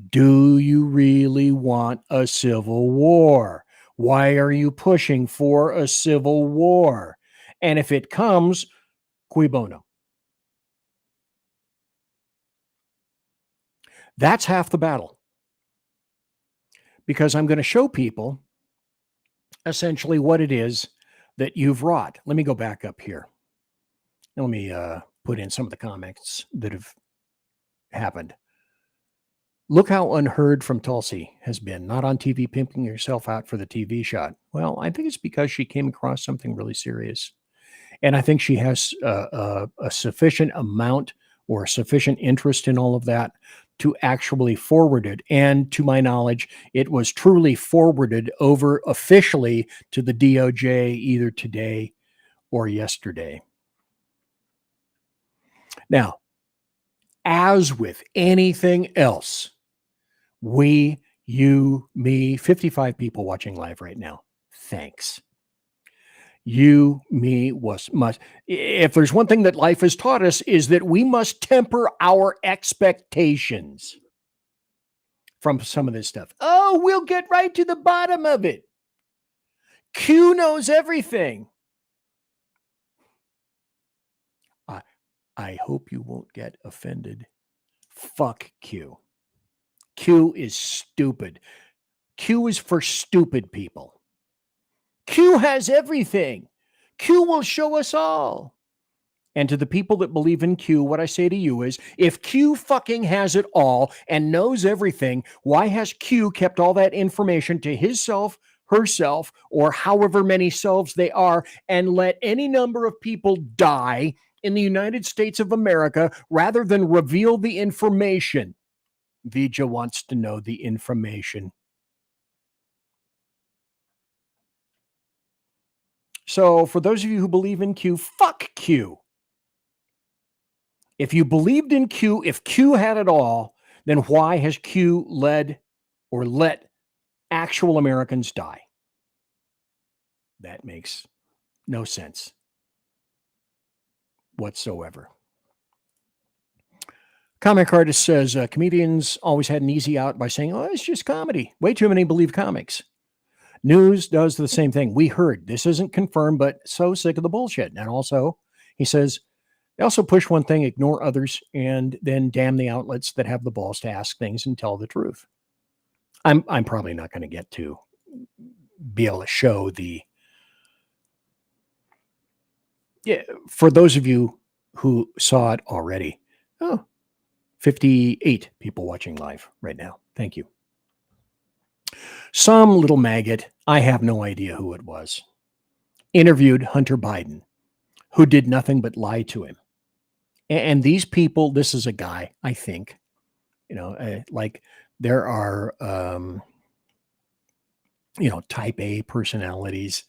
do you really want a civil war? Why are you pushing for a civil war? And if it comes, cui bono? That's half the battle. Because I'm going to show people essentially what it is that you've wrought. Let me go back up here. Let me put in some of the comments that have happened. Look how unheard from Tulsi has been. Not on TV pimping yourself out for the TV shot. Well, I think it's because she came across something really serious. And I think she has a sufficient amount or sufficient interest in all of that to actually forward it. And to my knowledge, it was truly forwarded over officially to the DOJ either today or yesterday. Now, as with anything else, we, you, me, 55 people watching live right now. Thanks. You, me, must. If there's one thing that life has taught us is that we must temper our expectations from some of this stuff. Oh, we'll get right to the bottom of it. Q knows everything. I hope you won't get offended. Fuck Q. Q is stupid. Q is for stupid people. Q has everything. Q will show us all. And to the people that believe in Q, what I say to you is, if Q fucking has it all and knows everything, why has Q kept all that information to himself, herself, or however many selves they are, and let any number of people die in the United States of America rather than reveal the information? Vija wants to know the information. So for those of you who believe in Q, fuck Q. If you believed in Q, if Q had it all, then why has Q led or let actual Americans die? That makes no sense whatsoever. Comic artist says comedians always had an easy out by saying, oh, it's just comedy. Way too many believe comics. News does the same thing. We heard, this isn't confirmed, but so sick of the bullshit. And also, he says, they also push one thing, ignore others, and then damn the outlets that have the balls to ask things and tell the truth. I'm probably not going to get to be able to show the... Yeah, for those of you who saw it already. Oh, 58 people watching live right now. Thank you. Some little maggot, I have no idea who it was, interviewed Hunter Biden, who did nothing but lie to him. And these people, this is a guy, I think, like there are, type A personalities.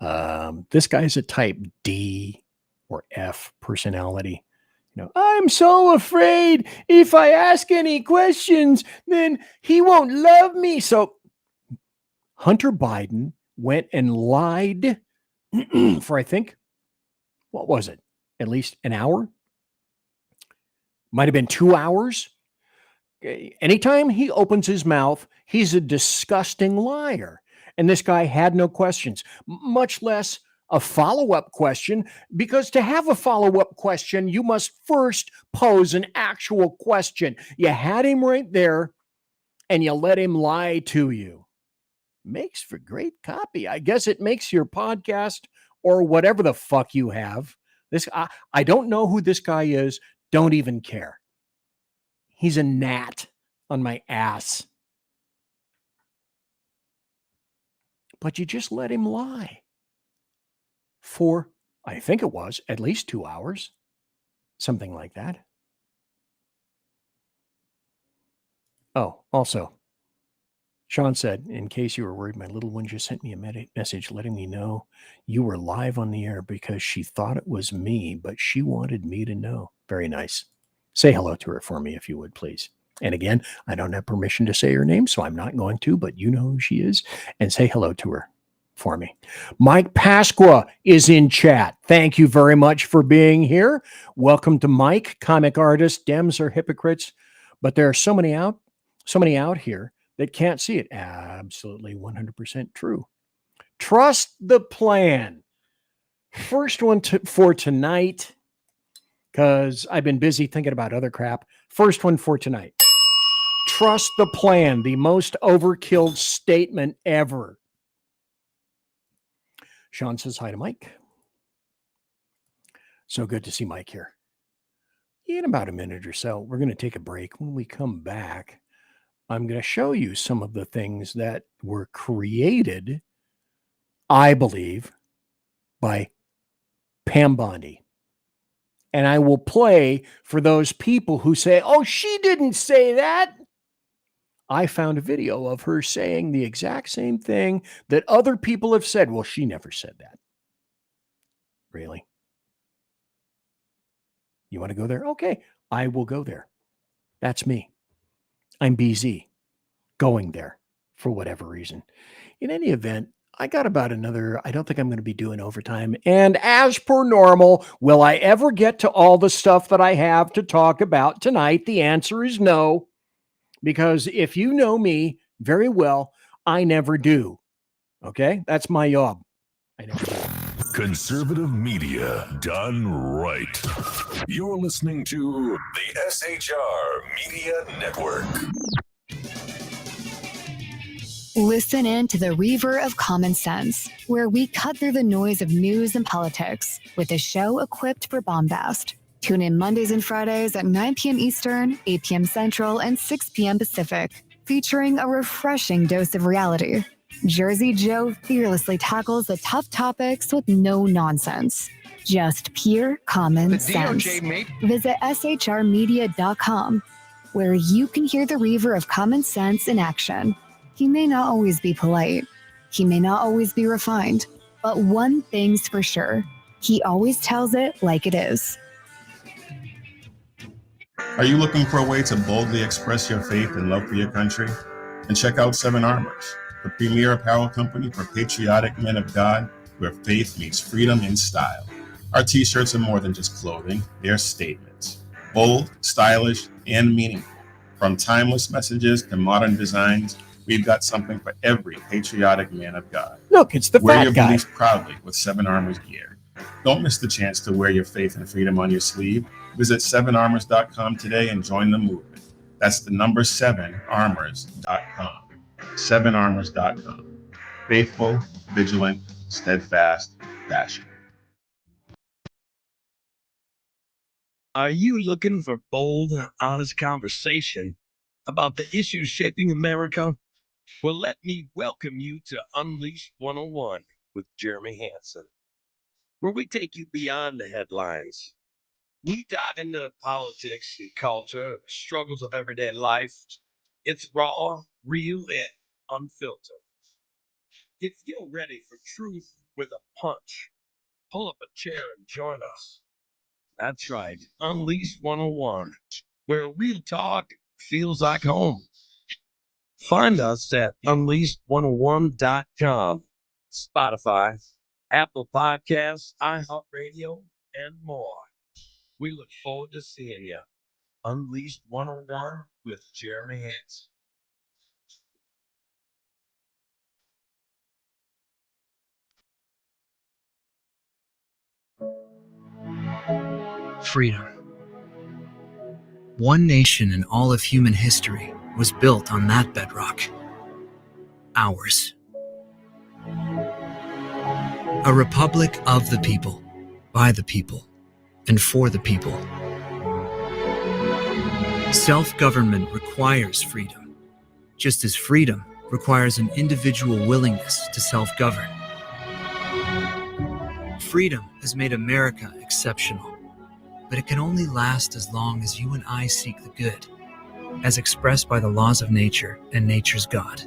This guy's a type D or F personality. I'm so afraid if I ask any questions, then he won't love me. So Hunter Biden went and lied for, I think, what was it? At least an hour? Might have been 2 hours. Anytime he opens his mouth, he's a disgusting liar. And this guy had no questions, much less a follow-up question, because to have a follow-up question, you must first pose an actual question. You had him right there, and you let him lie to you. Makes for great copy. I guess it makes your podcast or whatever the fuck you have. I don't know who this guy is. Don't even care. He's a gnat on my ass. But you just let him lie for, I think it was, at least 2 hours. Something like that. Oh, also, Sean said, in case you were worried, my little one just sent me a message letting me know you were live on the air because she thought it was me, but she wanted me to know. Very nice. Say hello to her for me, if you would, please. And again, I don't have permission to say her name, so I'm not going to, but you know who she is. And say hello to her for me. Mike Pasqua is in chat. Thank you very much for being here. Welcome to Mike, comic artist. Dems are hypocrites, but there are so many out here that can't see it. Absolutely 100% true. Trust the plan. First one for tonight, because I've been busy thinking about other crap. First one for tonight. Trust the plan, the most overkill statement ever. Sean says hi to Mike. So good to see Mike here. In about a minute or so, we're going to take a break. When we come back, I'm going to show you some of the things that were created, I believe, by Pam Bondi. And I will play for those people who say, oh, she didn't say that. I found a video of her saying the exact same thing that other people have said. Well, she never said that. Really? You want to go there? Okay, I will go there. That's me. I'm BZ, going there for whatever reason. In any event, I got about another, I don't think I'm going to be doing overtime. And as per normal, will I ever get to all the stuff that I have to talk about tonight? The answer is no, because if you know me very well, I never do. Okay? That's my job. I never do. Conservative media done right. You're listening to the SHR Media Network. Listen in to the Reaver of Common Sense, where we cut through the noise of news and politics with a show equipped for bombast. Tune in Mondays and Fridays at 9 p.m. Eastern, 8 p.m. Central, and 6 p.m. Pacific, featuring a refreshing dose of reality. Jersey Joe fearlessly tackles the tough topics with no nonsense. Just pure common sense. Visit shrmedia.com, where you can hear the Reaver of Common Sense in action. He may not always be polite. He may not always be refined. But one thing's for sure. He always tells it like it is. Are you looking for a way to boldly express your faith and love for your country? And check out 7 Armors, the premier apparel company for patriotic men of God, where faith meets freedom in style. Our t-shirts are more than just clothing, they're statements. Bold, stylish, and meaningful. From timeless messages to modern designs, we've got something for every patriotic man of God. Look, it's the Wear fat your guy. beliefs proudly with 7 Armors gear. Don't miss the chance to wear your faith and freedom on your sleeve. Visit 7armors.com today and join the movement. That's the number 7armors.com. 7armors.com. Faithful, vigilant, steadfast, passion. Are you looking for bold and honest conversation about the issues shaping America? Well, let me welcome you to Unleashed 101 with Jeremy Hansen, where we take you beyond the headlines. We dive into politics and culture, struggles of everyday life. It's raw, real, and unfiltered. If you're ready for truth with a punch, pull up a chair and join us. That's right, Unleashed 101, where real talk feels like home. Find us at unleashed101.com, Spotify, Apple Podcasts, iHeartRadio, and more. We look forward to seeing you. Unleashed 101 with Jeremy Hansen. Freedom. One nation in all of human history was built on that bedrock. Ours. A republic of the people, by the people, and for the people. Self-government requires freedom, just as freedom requires an individual willingness to self-govern. Freedom has made America exceptional, but it can only last as long as you and I seek the good, as expressed by the laws of nature and nature's God.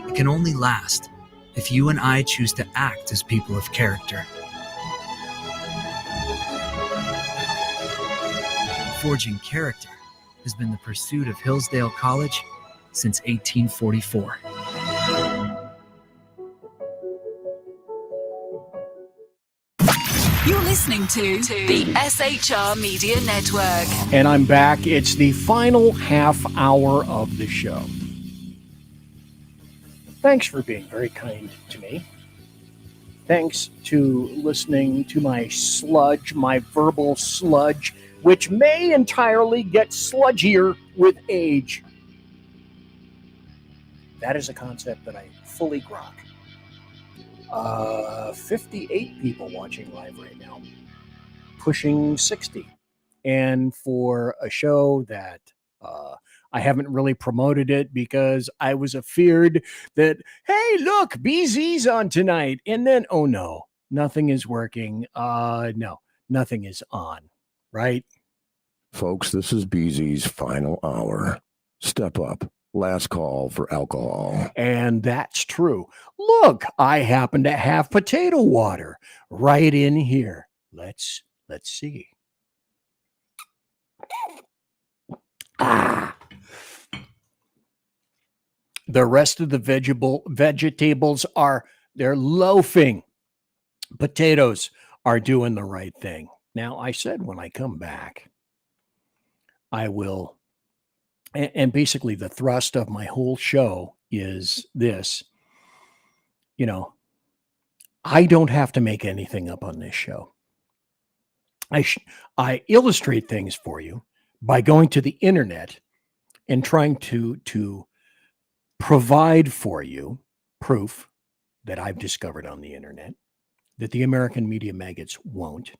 It can only last if you and I choose to act as people of character. Forging character has been the pursuit of Hillsdale College since 1844. You're listening to the SHR Media Network. And I'm back. It's the final half hour of the show. Thanks for being very kind to me. Thanks to listening to my sludge, my verbal sludge, which may entirely get sludgier with age. That is a concept that I fully grok. 58 people watching live right now, pushing 60. And for a show that I haven't really promoted it because I was afeared that, hey, look, BZ's on tonight. And then, oh no, nothing is working. No, nothing is on, right? Folks, this is BZ's final hour. Step up. Last call for alcohol. And that's true. Look, I happen to have potato water right in here. Let's see. The rest of the vegetables they're loafing. Potatoes are doing the right thing. Now, I said when I come back, I will, and basically the thrust of my whole show is this. You know, I don't have to make anything up on this show. I illustrate things for you by going to the internet and trying to provide for you proof that I've discovered on the internet that the American media maggots won't,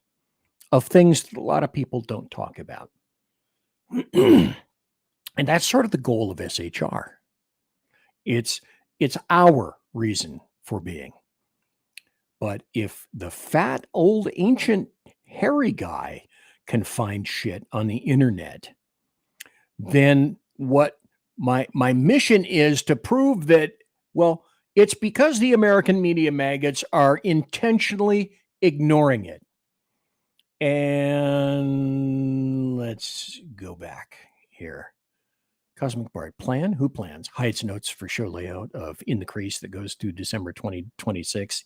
of things that a lot of people don't talk about. And that's sort of the goal of SHR. It's our reason for being. But if the fat, old, ancient, hairy guy can find shit on the internet, then what my mission is to prove that, well, it's because the American media maggots are intentionally ignoring it. And let's go back here. Cosmic Bard plan. Who plans? Heights notes for show layout of In the Crease that goes to December 2026.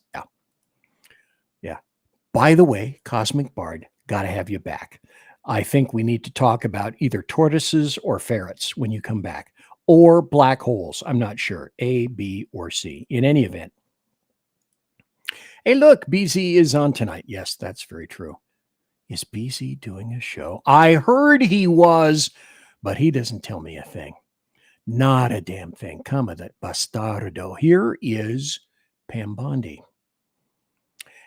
Yeah. By the way, Cosmic Bard, got to have you back. I think we need to talk about either tortoises or ferrets when you come back, or black holes. I'm not sure. A, B, or C. In any event. Hey, look, BZ is on tonight. Yes, that's very true. Is BZ doing a show? I heard he was, but he doesn't tell me a thing. Not a damn thing. Come that bastardo. Here is Pam Bondi.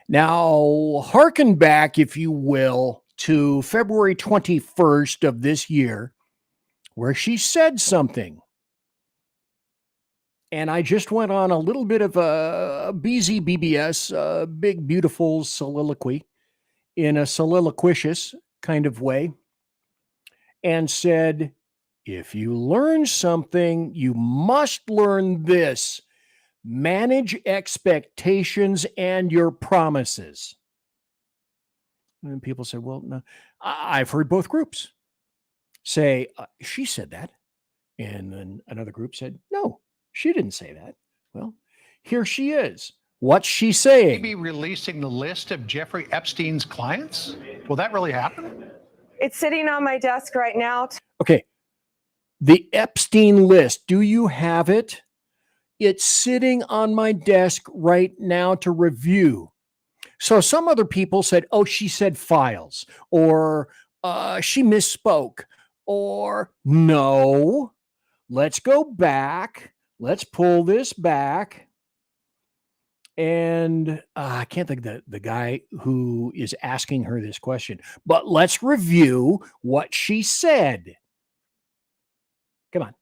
Now, hearken back, if you will, to February 21st of this year, where she said something. And I just went on a little bit of a BZBBS, big, beautiful soliloquy in a soliloquicious kind of way, and said, if you learn something, you must learn this: manage expectations and your promises. And people said, well, no, I've heard both groups say, she said that. And then another group said, no, she didn't say that. Well, here she is. What's she saying? Maybe releasing the list of Jeffrey Epstein's clients? Will that really happen? It's sitting on my desk right now. Okay. The Epstein list, do you have it? It's sitting on my desk right now to review. So some other people said, oh, she said files, or she misspoke, or no, let's go back. Let's pull this back. And I can't think of the guy who is asking her this question, but let's review what she said. Come on.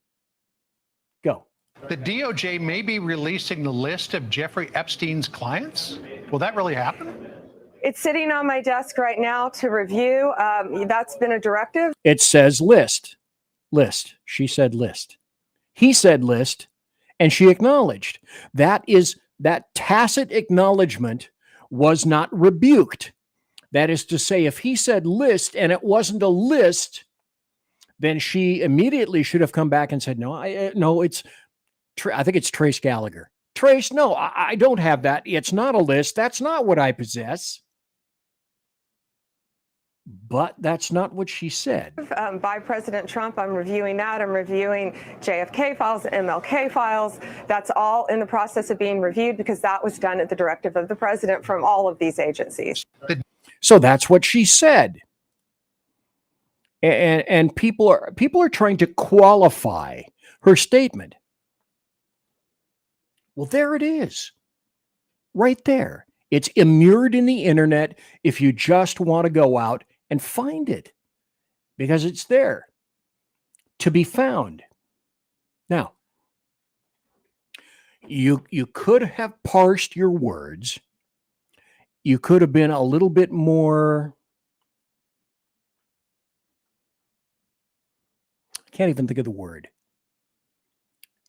Go. The DOJ may be releasing the list of Jeffrey Epstein's clients? Will that really happen? It's sitting on my desk right now to review. That's been a directive. It says list. List. She said list. He said list, and she acknowledged. That tacit acknowledgement was not rebuked. That is to say, if he said list and it wasn't a list, then she immediately should have come back and said, no, I think it's Trace Gallagher. Trace, no, I don't have that. It's not a list. That's not what I possess. But that's not what she said. By President Trump, I'm reviewing that. I'm reviewing JFK files, MLK files. That's all in the process of being reviewed because that was done at the directive of the president from all of these agencies. So that's what she said. And people are trying to qualify her statement. Well, there it is. Right there. It's immured in the internet if you just want to go out and find it, because it's there to be found. Now, you could have parsed your words. You could have been a little bit more, I can't even think of the word,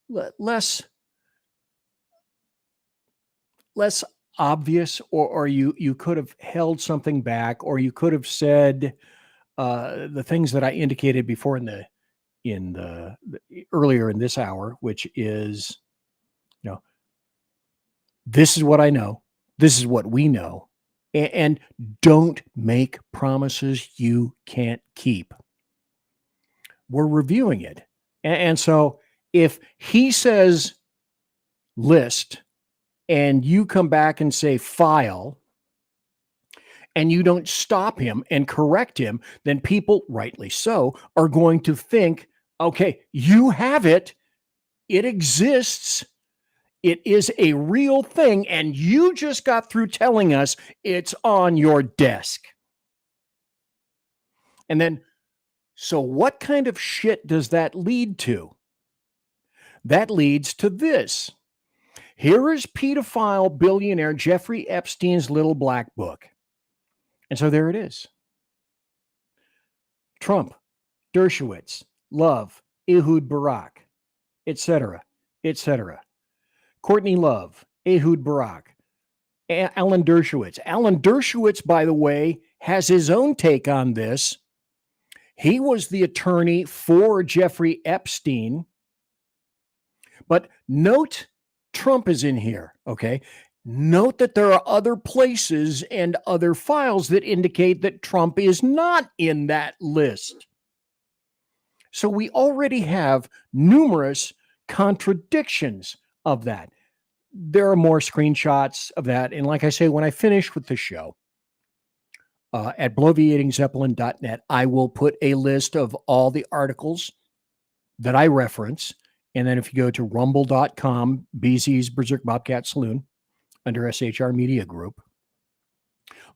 less obvious, or you could have held something back, or you could have said the things that I indicated before in the earlier in this hour, which is, this is what I know, this is what we know, and don't make promises you can't keep. We're reviewing it, and so if he says list, and you come back and say file, and you don't stop him and correct him, then people, rightly so, are going to think, okay, you have it. It exists. It is a real thing. And you just got through telling us it's on your desk. And then, so what kind of shit does that lead to? That leads to this. Here is pedophile billionaire Jeffrey Epstein's little black book. And so there it is. Trump, Dershowitz, Love, Ehud Barak, etc., etc. Courtney Love, Ehud Barak, Alan Dershowitz. Alan Dershowitz, by the way, has his own take on this. He was the attorney for Jeffrey Epstein. But note, Trump is in here, okay? Note that there are other places and other files that indicate that Trump is not in that list. So we already have numerous contradictions of that. There are more screenshots of that. And like I say, when I finish with the show, at bloviatingzeppelin.net, I will put a list of all the articles that I reference. And then if you go to rumble.com, BZ's Berserk Bobcat Saloon, under SHR Media Group,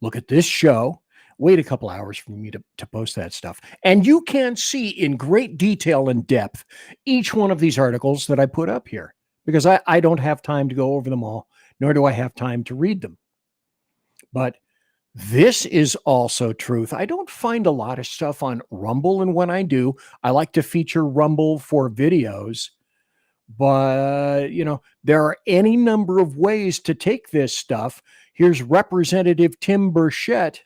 look at this show. wait a couple hours for me to post that stuff. And you can see in great detail and depth each one of these articles that I put up here, because I don't have time to go over them all, nor do I have time to read them. But this is also truth. I don't find a lot of stuff on Rumble, and when I do, I like to feature Rumble for videos. But, there are any number of ways to take this stuff. Here's Representative Tim Burchett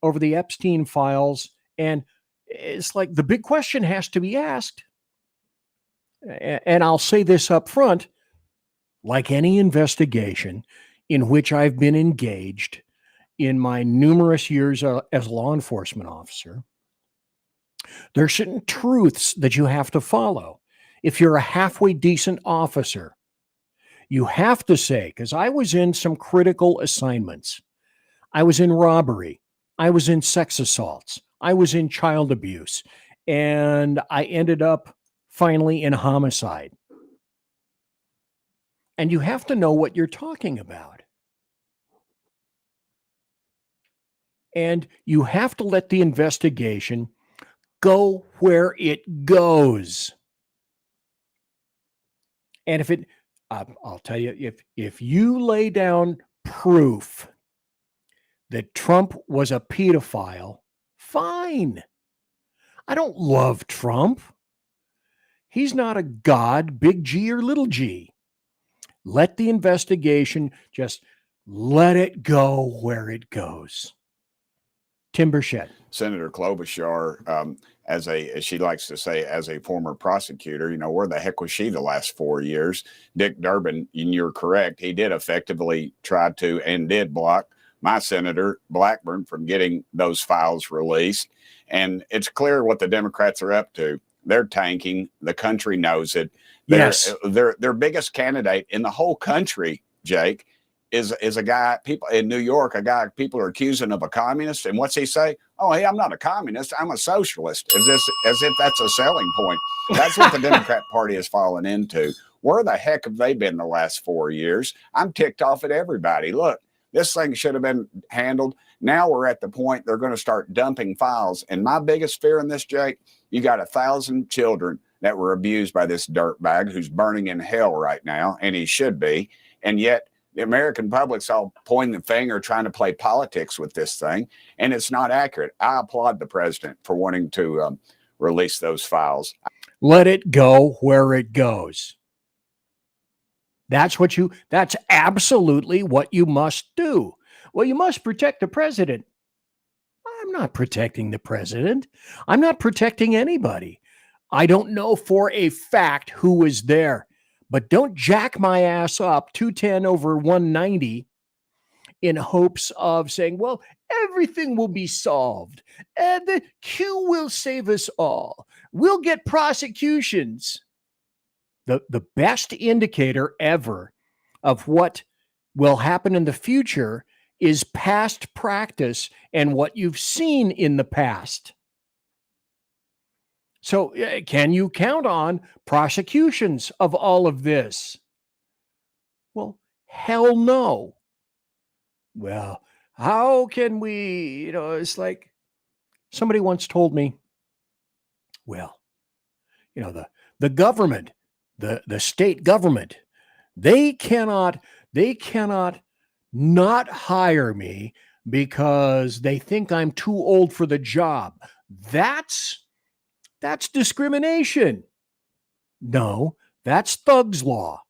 over the Epstein files, and it's like the big question has to be asked. And I'll say this up front, like any investigation in which I've been engaged in my numerous years as a law enforcement officer, there are certain truths that you have to follow. If you're a halfway decent officer, you have to say, because I was in some critical assignments. I was in robbery. I was in sex assaults. I was in child abuse. And I ended up finally in homicide. And you have to know what you're talking about. And you have to let the investigation go where it goes. And if it, I'll tell you, if you lay down proof that Trump was a pedophile, fine. I don't love Trump. He's not a god, big G or little g. Let the investigation, just let it go where it goes. Tim Burchett. Senator Klobuchar, as she likes to say, as a former prosecutor, where the heck was she the last 4 years? Dick Durbin, and you're correct, he did effectively try to and did block my Senator Blackburn from getting those files released. And it's clear what the Democrats are up to. They're tanking. The country knows it. Yes. Their biggest candidate in the whole country, Jake, is a guy, people in New York, a guy people are accusing of a communist. And what's he say? Oh, hey, I'm not a communist. I'm a socialist. As if that's a selling point. That's what the Democrat Party has fallen into. Where the heck have they been the last 4 years? I'm ticked off at everybody. Look, this thing should have been handled. Now we're at the point they're going to start dumping files. And my biggest fear in this, Jake, you got 1,000 children that were abused by this dirtbag who's burning in hell right now, and he should be. And yet the American public's all pointing the finger, trying to play politics with this thing, and it's not accurate. I applaud the president for wanting to release those files. Let it go where it goes. That's absolutely what you must do. Well, you must protect the president. I'm not protecting the president. I'm not protecting anybody. I don't know for a fact who was there, but don't jack my ass up 210 over 190 in hopes of saying, well, everything will be solved and the Q will save us all. We'll get prosecutions. The best indicator ever of what will happen in the future is past practice and what you've seen in the past. So can you count on prosecutions of all of this? Well, hell no. Well, how can we, it's like somebody once told me, well, the government, the state government, they cannot not hire me because they think I'm too old for the job. That's discrimination. No, that's Thug's Law.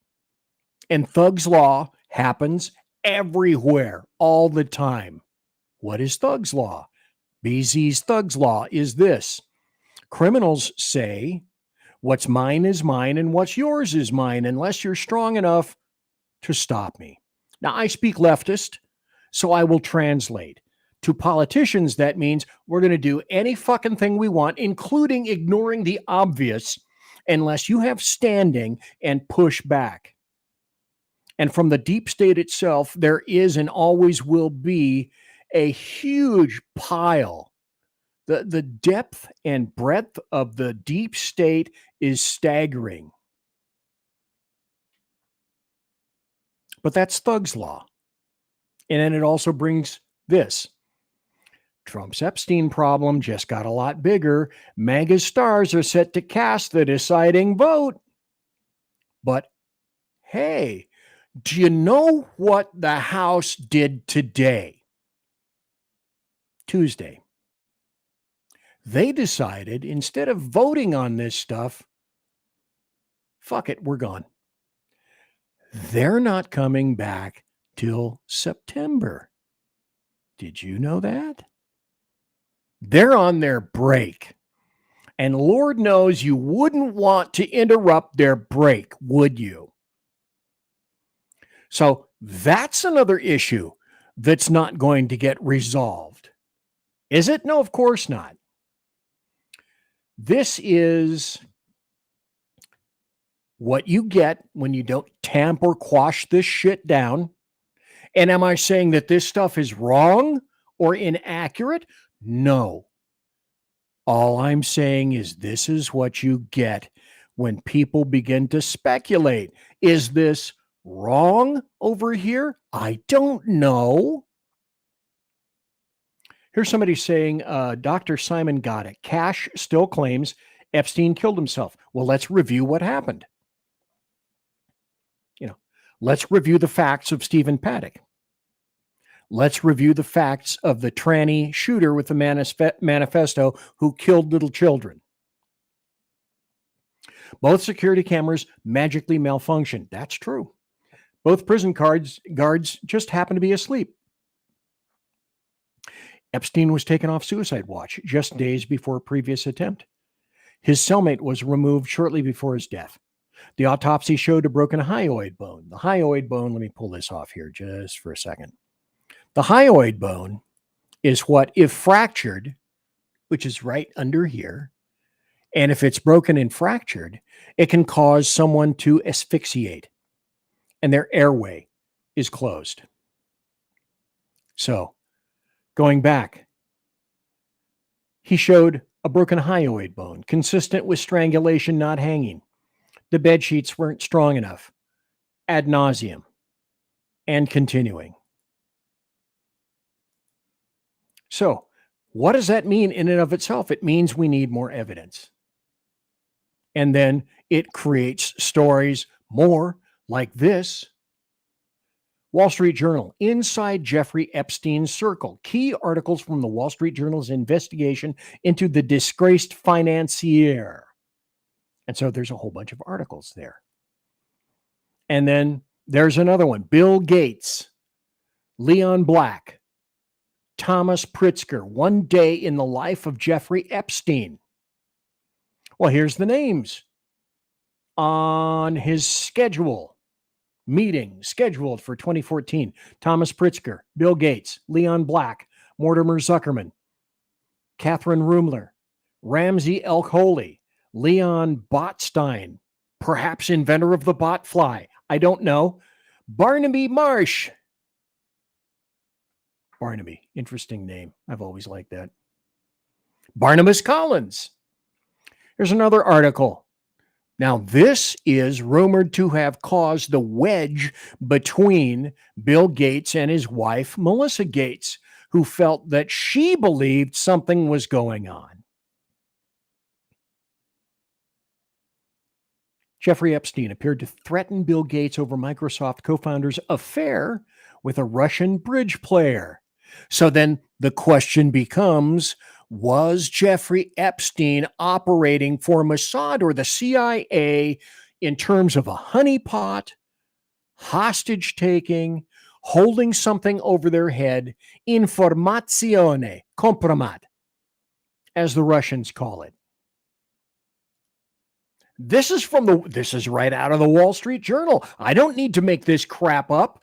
And Thug's Law happens everywhere, all the time. What is Thug's Law? BZ's Thug's Law is this. Criminals say, what's mine is mine and what's yours is mine, unless you're strong enough to stop me. Now, I speak leftist, so I will translate. To politicians, that means we're going to do any fucking thing we want, including ignoring the obvious, unless you have standing and push back. And from the deep state itself, there is and always will be a huge pile. The depth and breadth of the deep state is staggering. But that's Thug's Law. And then it also brings this. Trump's Epstein problem just got a lot bigger. MAGA stars are set to cast the deciding vote. But hey, do you know what the House did today? Tuesday. They decided instead of voting on this stuff, fuck it, we're gone. They're not coming back till September. Did you know that? They're on their break. And Lord knows you wouldn't want to interrupt their break, would you? So that's another issue that's not going to get resolved. Is it? No, of course not. This is what you get when you don't tamp or quash this shit down. And am I saying that this stuff is wrong or inaccurate? No. All I'm saying is this is what you get when people begin to speculate. Is this wrong over here? I don't know. Here's somebody saying, Dr. Simon got it. Cash still claims Epstein killed himself. Well, let's review what happened. Let's review the facts of Stephen Paddock. Let's review the facts of the tranny shooter with the manifesto who killed little children. Both security cameras magically malfunctioned. That's true. Both prison guards just happened to be asleep. Epstein was taken off suicide watch just days before a previous attempt. His cellmate was removed shortly before his death. The autopsy showed a broken hyoid bone. The hyoid bone, let me pull this off here just for a second. The hyoid bone is what, if fractured, which is right under here, and if it's broken and fractured, it can cause someone to asphyxiate, and their airway is closed. So, going back, he showed a broken hyoid bone, consistent with strangulation, not hanging. The bed sheets weren't strong enough, ad nauseum, and continuing. So, what does that mean in and of itself? It means we need more evidence. And then it creates stories more like this. Wall Street Journal, Inside Jeffrey Epstein's Circle. Key articles from the Wall Street Journal's investigation into the disgraced financier. And so there's a whole bunch of articles there. And then there's another one. Bill Gates, Leon Black, Thomas Pritzker, One Day in the Life of Jeffrey Epstein. Well, here's the names on his schedule. Meeting scheduled for 2014. Thomas Pritzker, Bill Gates, Leon Black, Mortimer Zuckerman, Catherine Rumler, Ramsey Elk-Holy, Leon Botstein, perhaps inventor of the botfly. I don't know. Barnaby Marsh. Barnaby, interesting name. I've always liked that. Barnabas Collins. Here's another article. Now, this is rumored to have caused the wedge between Bill Gates and his wife, Melissa Gates, who felt that she believed something was going on. Jeffrey Epstein appeared to threaten Bill Gates over Microsoft co-founder's affair with a Russian bridge player. So then the question becomes, was Jeffrey Epstein operating for Mossad or the CIA in terms of a honeypot, hostage taking, holding something over their head, informazione compromat, as the Russians call it? This is right out of the Wall Street Journal. I don't need to make this crap up.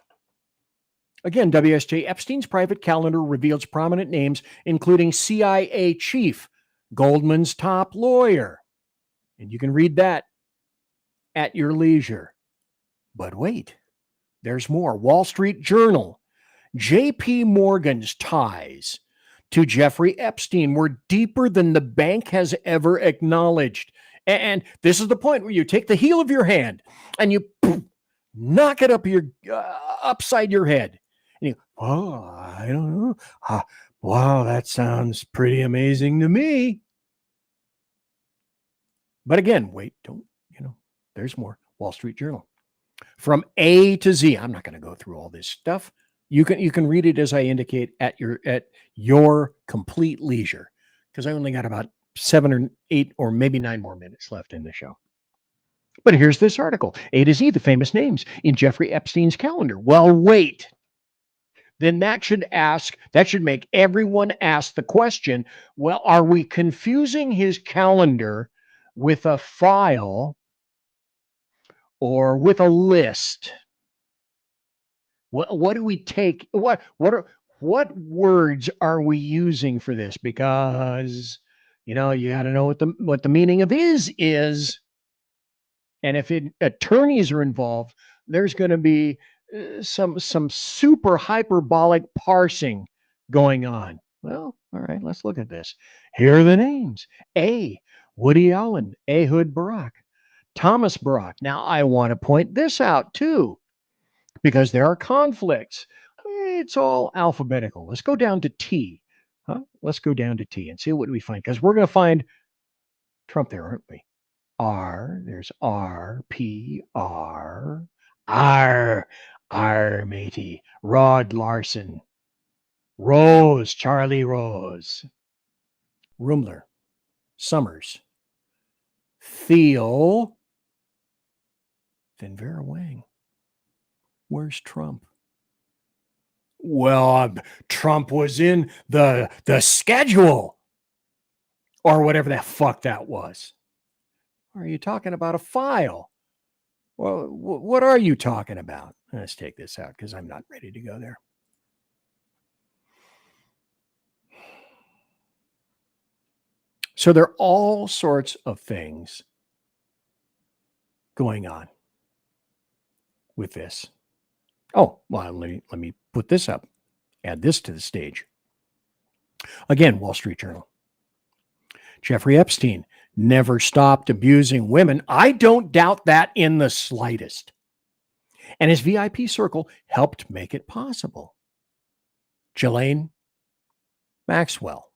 Again, WSJ Epstein's private calendar reveals prominent names, including CIA chief, Goldman's top lawyer. And you can read that at your leisure. But wait, there's more. Wall Street Journal. J.P. Morgan's ties to Jeffrey Epstein were deeper than the bank has ever acknowledged. And this is the point where you take the heel of your hand and you knock it up upside your head. And you, I don't know. Wow, that sounds pretty amazing to me. But again, wait, don't, there's more. Wall Street Journal. From A to Z. I'm not going to go through all this stuff. You can read it as I indicate at your complete leisure, because I only got about 7 or 8 or maybe 9 more minutes left in the show. But here's this article. A to Z, the famous names in Jeffrey Epstein's calendar. Well, wait. Then that should make everyone ask the question, well, are we confusing his calendar with a file or with a list? What do we take? What words are we using for this? Because you got to know what the meaning of is. And if attorneys are involved, there's going to be some super hyperbolic parsing going on. Well, all right, let's look at this. Here are the names. A, Woody Allen, Ehud Barak, Thomas Barak. Now, I want to point this out too, because there are conflicts. It's all alphabetical. Let's go down to T. Let's go down to T and see what we find, because we're going to find Trump there, aren't we? R, there's R, P, R, matey, Rod Larson, Rose, Charlie Rose, Rumler, Summers, Thiel, then Vera Wang. Where's Trump? Well, Trump was in the schedule, or whatever the fuck that was. Or are you talking about a file? Well, what are you talking about? Let's take this out because I'm not ready to go there. So there are all sorts of things going on with this. Oh, well, let me put this up. Add this to the stage. Again, Wall Street Journal. Jeffrey Epstein never stopped abusing women. I don't doubt that in the slightest. And his VIP circle helped make it possible. Ghislaine Maxwell.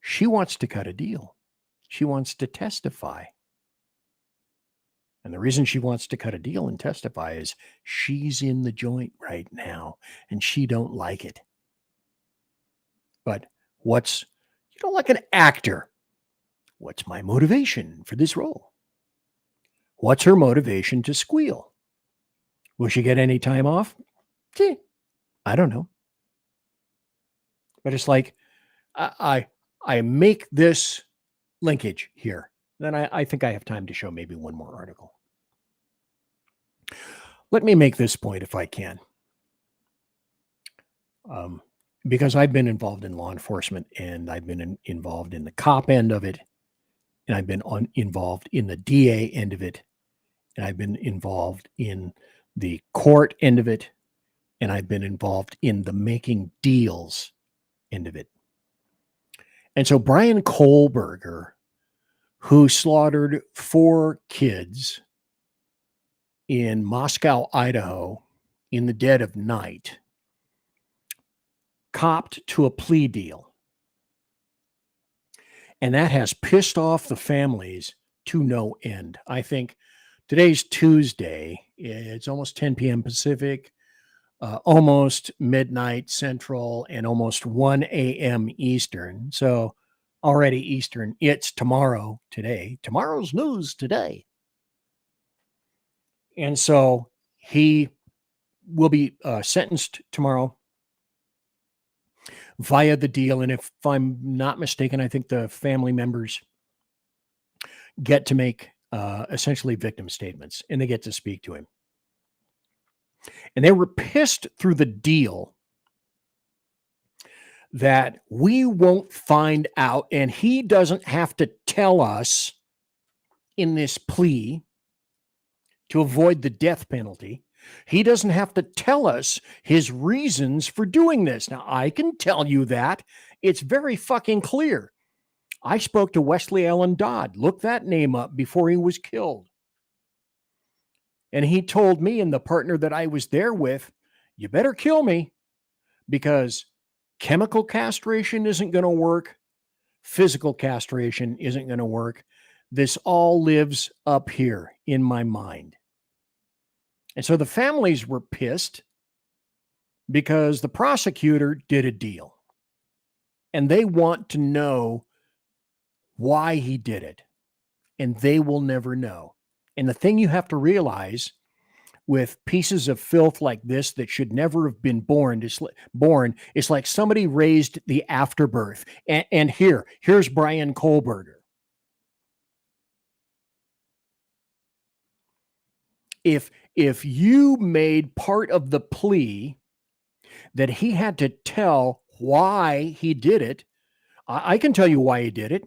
She wants to cut a deal. She wants to testify. And the reason she wants to cut a deal and testify is she's in the joint right now and she don't like it. But like an actor, what's my motivation for this role? What's her motivation to squeal? Will she get any time off? Gee, I don't know. But it's like, I make this linkage here. Then I think I have time to show maybe one more article. Let me make this point if I can. Because I've been involved in law enforcement, and I've been involved in the cop end of it, and I've been involved in the DA end of it, and I've been involved in the court end of it, and I've been involved in the making deals end of it. And so Brian Kohlberger, who slaughtered 4 kids in Moscow, Idaho, in the dead of night, copped to a plea deal. And that has pissed off the families to no end. I think today's Tuesday. It's almost 10 p.m. Pacific, almost midnight Central, and almost 1 a.m. Eastern. So already Eastern. It's tomorrow today. Tomorrow's news today. And so he will be sentenced tomorrow via the deal. And if I'm not mistaken, I think the family members get to make essentially victim statements, and they get to speak to him. And they were pissed through the deal that we won't find out, and he doesn't have to tell us in this plea to avoid the death penalty. He doesn't have to tell us his reasons for doing this. Now, I can tell you that. It's very fucking clear. I spoke to Wesley Allen Dodd. Look that name up before he was killed. And he told me and the partner that I was there with, you better kill me, because chemical castration isn't going to work. Physical castration isn't going to work. This all lives up here in my mind. And so the families were pissed because the prosecutor did a deal. And they want to know why he did it. And they will never know. And the thing you have to realize with pieces of filth like this that should never have been born, it's like somebody raised the afterbirth. And here's Brian Kohlberger. If you made part of the plea that he had to tell why he did it, I can tell you why he did it.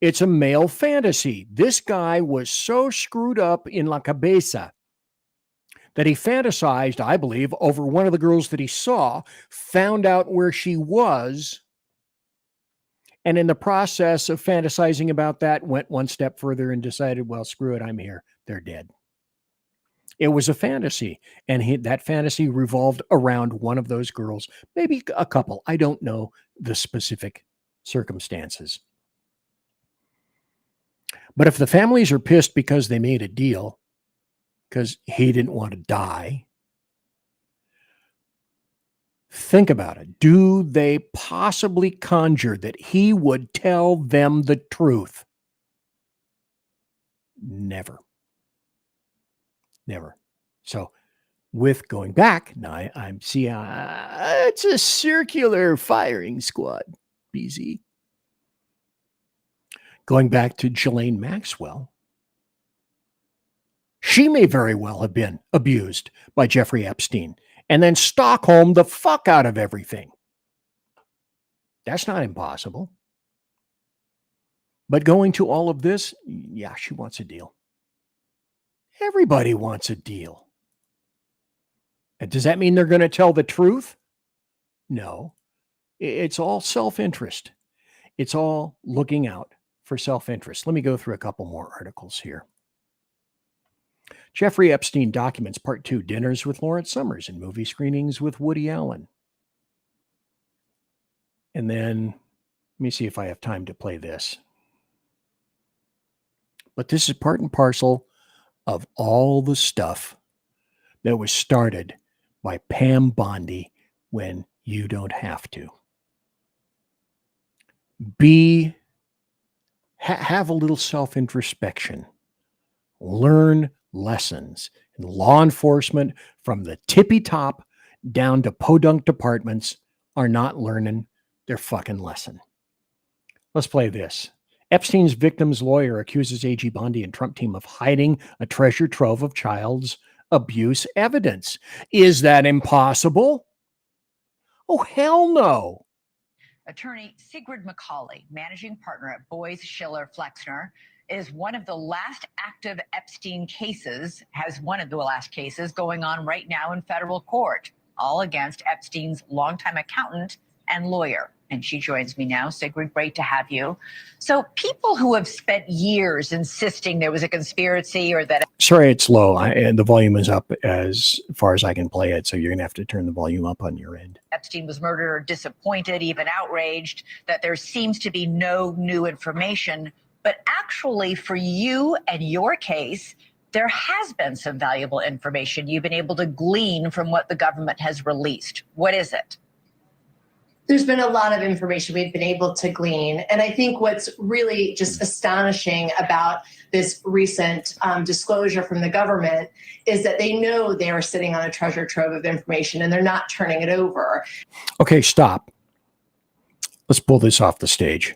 It's a male fantasy. This guy was so screwed up in la cabeza that he fantasized, I believe, over one of the girls that he saw, found out where she was, and in the process of fantasizing about that, went one step further and decided, well, screw it, I'm here. They're dead. It was a fantasy, and that fantasy revolved around one of those girls, maybe a couple. I don't know the specific circumstances. But if the families are pissed because they made a deal, because he didn't want to die, think about it. Do they possibly conjure that he would tell them the truth? Never. Never. So with going back, now I'm seeing it's a circular firing squad, BZ. Going back to Ghislaine Maxwell, she may very well have been abused by Jeffrey Epstein and then Stockholm the fuck out of everything. That's not impossible. But going to all of this, yeah, she wants a deal. Everybody wants a deal. And does that mean they're going to tell the truth? No. It's all self-interest. It's all looking out for self-interest. Let me go through a couple more articles here. Jeffrey Epstein documents Part 2, dinners with Lawrence Summers and movie screenings with Woody Allen. And then, let me see if I have time to play this. But this is part and parcel of all the stuff that was started by Pam Bondi when you don't have to. Have a little self-introspection. Learn lessons. And law enforcement from the tippy top down to podunk departments are not learning their fucking lesson. Let's play this. Epstein's victim's lawyer accuses AG Bondi and Trump team of hiding a treasure trove of child's abuse evidence. Is that impossible? Oh, hell no. Attorney Sigrid McCauley, managing partner at Boyes Schiller Flexner, is one of the last active Epstein cases, has one of the last cases going on right now in federal court, all against Epstein's longtime accountant and lawyer. And she joins me now. Sigrid, great to have you. So people who have spent years insisting there was a conspiracy or that... Sorry, it's low. And the volume is up as far as I can play it. So you're going to have to turn the volume up on your end. Epstein was murdered or disappointed, even outraged, that there seems to be no new information. But actually, for you and your case, there has been some valuable information you've been able to glean from what the government has released. What is it? There's been a lot of information we've been able to glean. And I think what's really just astonishing about this recent disclosure from the government is that they know they are sitting on a treasure trove of information and they're not turning it over. Okay, stop. Let's pull this off the stage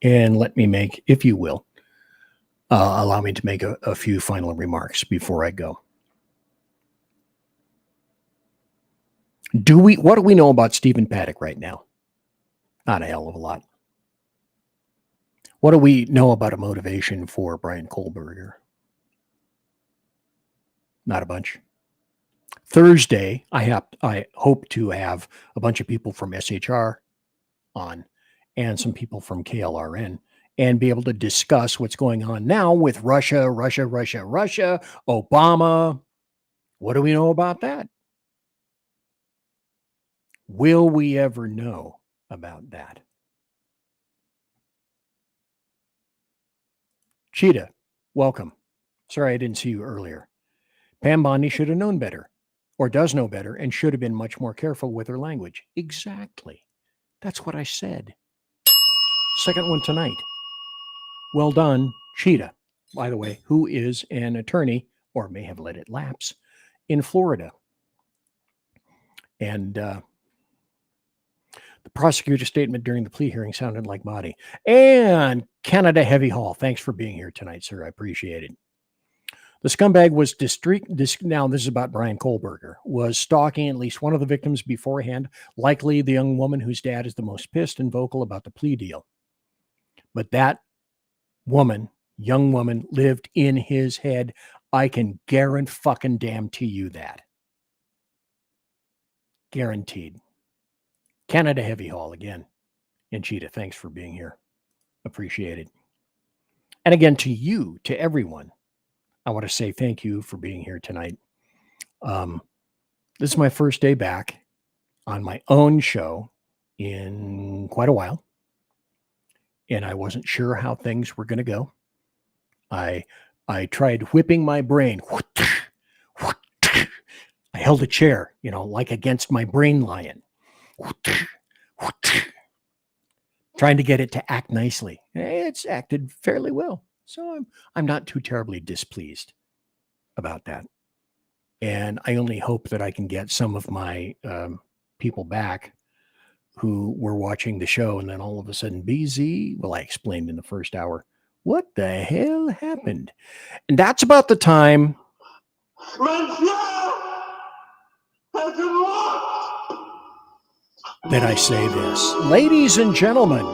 and let me make, if you will, allow me to make a few final remarks before I go. What do we know about Stephen Paddock right now? Not a hell of a lot. What do we know about a motivation for Brian Kohlberger? Not a bunch. Thursday, I hope to have a bunch of people from SHR on and some people from KLRN and be able to discuss what's going on now with Russia, Obama. What do we know about that? Will we ever know about that? Cheetah, welcome. Sorry I didn't see you earlier. Pam Bondi should have known better, or does know better, and should have been much more careful with her language. Exactly. That's what I said. Second one tonight. Well done, Cheetah, by the way, who is an attorney, or may have let it lapse, in Florida. And the prosecutor's statement during the plea hearing sounded like Body. And Canada Heavy Hall, thanks for being here tonight, sir. I appreciate it. The scumbag was now this is about Brian Kohlberger, was stalking at least one of the victims beforehand, likely the young woman whose dad is the most pissed and vocal about the plea deal. But that young woman, lived in his head. I can guarantee you that. Guaranteed. Canada Heavy Hall again. And Cheetah, thanks for being here. Appreciate it. And again, to you, to everyone, I want to say thank you for being here tonight. This is my first day back on my own show in quite a while. And I wasn't sure how things were going to go. I tried whipping my brain. I held a chair, like against my brain lion. Trying to get it to act nicely. It's acted fairly well. So I'm not too terribly displeased about that. And I only hope that I can get some of my people back who were watching the show, and then all of a sudden, BZ, well, I explained in the first hour, what the hell happened? And that's about the time that I say this. Ladies and gentlemen,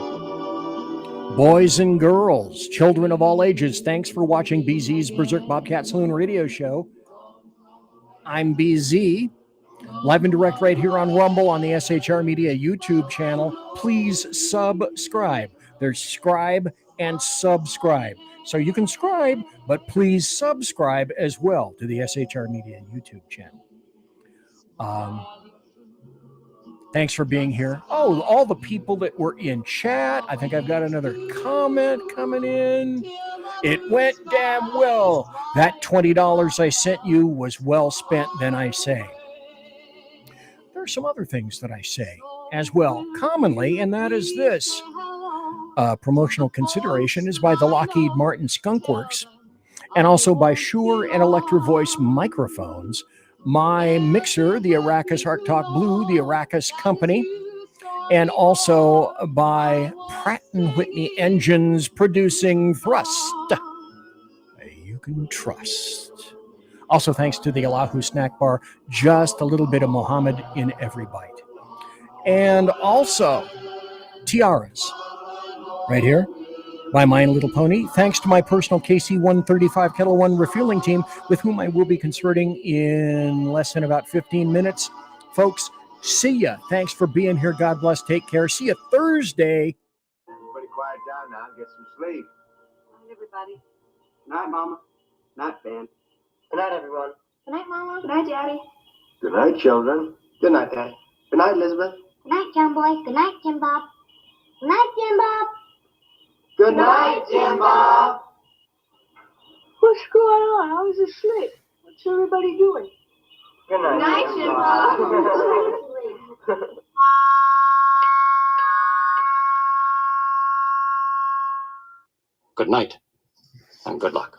boys and girls, children of all ages, thanks for watching BZ's Berserk Bobcat Saloon radio show. I'm BZ, live and direct right here on Rumble on the SHR Media YouTube channel. Please subscribe. There's scribe and subscribe. So you can scribe, but please subscribe as well to the SHR Media YouTube channel. Thanks for being here. Oh, all the people that were in chat. I think I've got another comment coming in. It went damn well. That $20 I sent you was well spent, then I say. There are some other things that I say as well, commonly, and that is this. Promotional consideration is by the Lockheed Martin Skunk Works, and also by Shure and Electro Voice microphones. My mixer, the Arrakis Hark Talk Blue, the Arrakis Company, and also by Pratt & Whitney Engines producing Thrust. You can trust. Also thanks to the Allahu Snack Bar, just a little bit of Muhammad in every bite. And also tiaras, right here. By My Little Pony, thanks to my personal KC-135 Kettle One refueling team, with whom I will be concerting in less than about 15 minutes. Folks, see ya. Thanks for being here. God bless. Take care. See you Thursday. Everybody quiet down now and get some sleep. Good night, everybody. Good night, Mama. Good night, Ben. Good night, everyone. Good night, Mama. Good night, Daddy. Good night, children. Good night, Dad. Good night, Elizabeth. Good night, John Boy. Good night, Jim Bob. Good night, Jim Bob. Good night, Jim Bob. What's going on? I was asleep. What's everybody doing? Good night, Jim Bob. Good night, and good luck.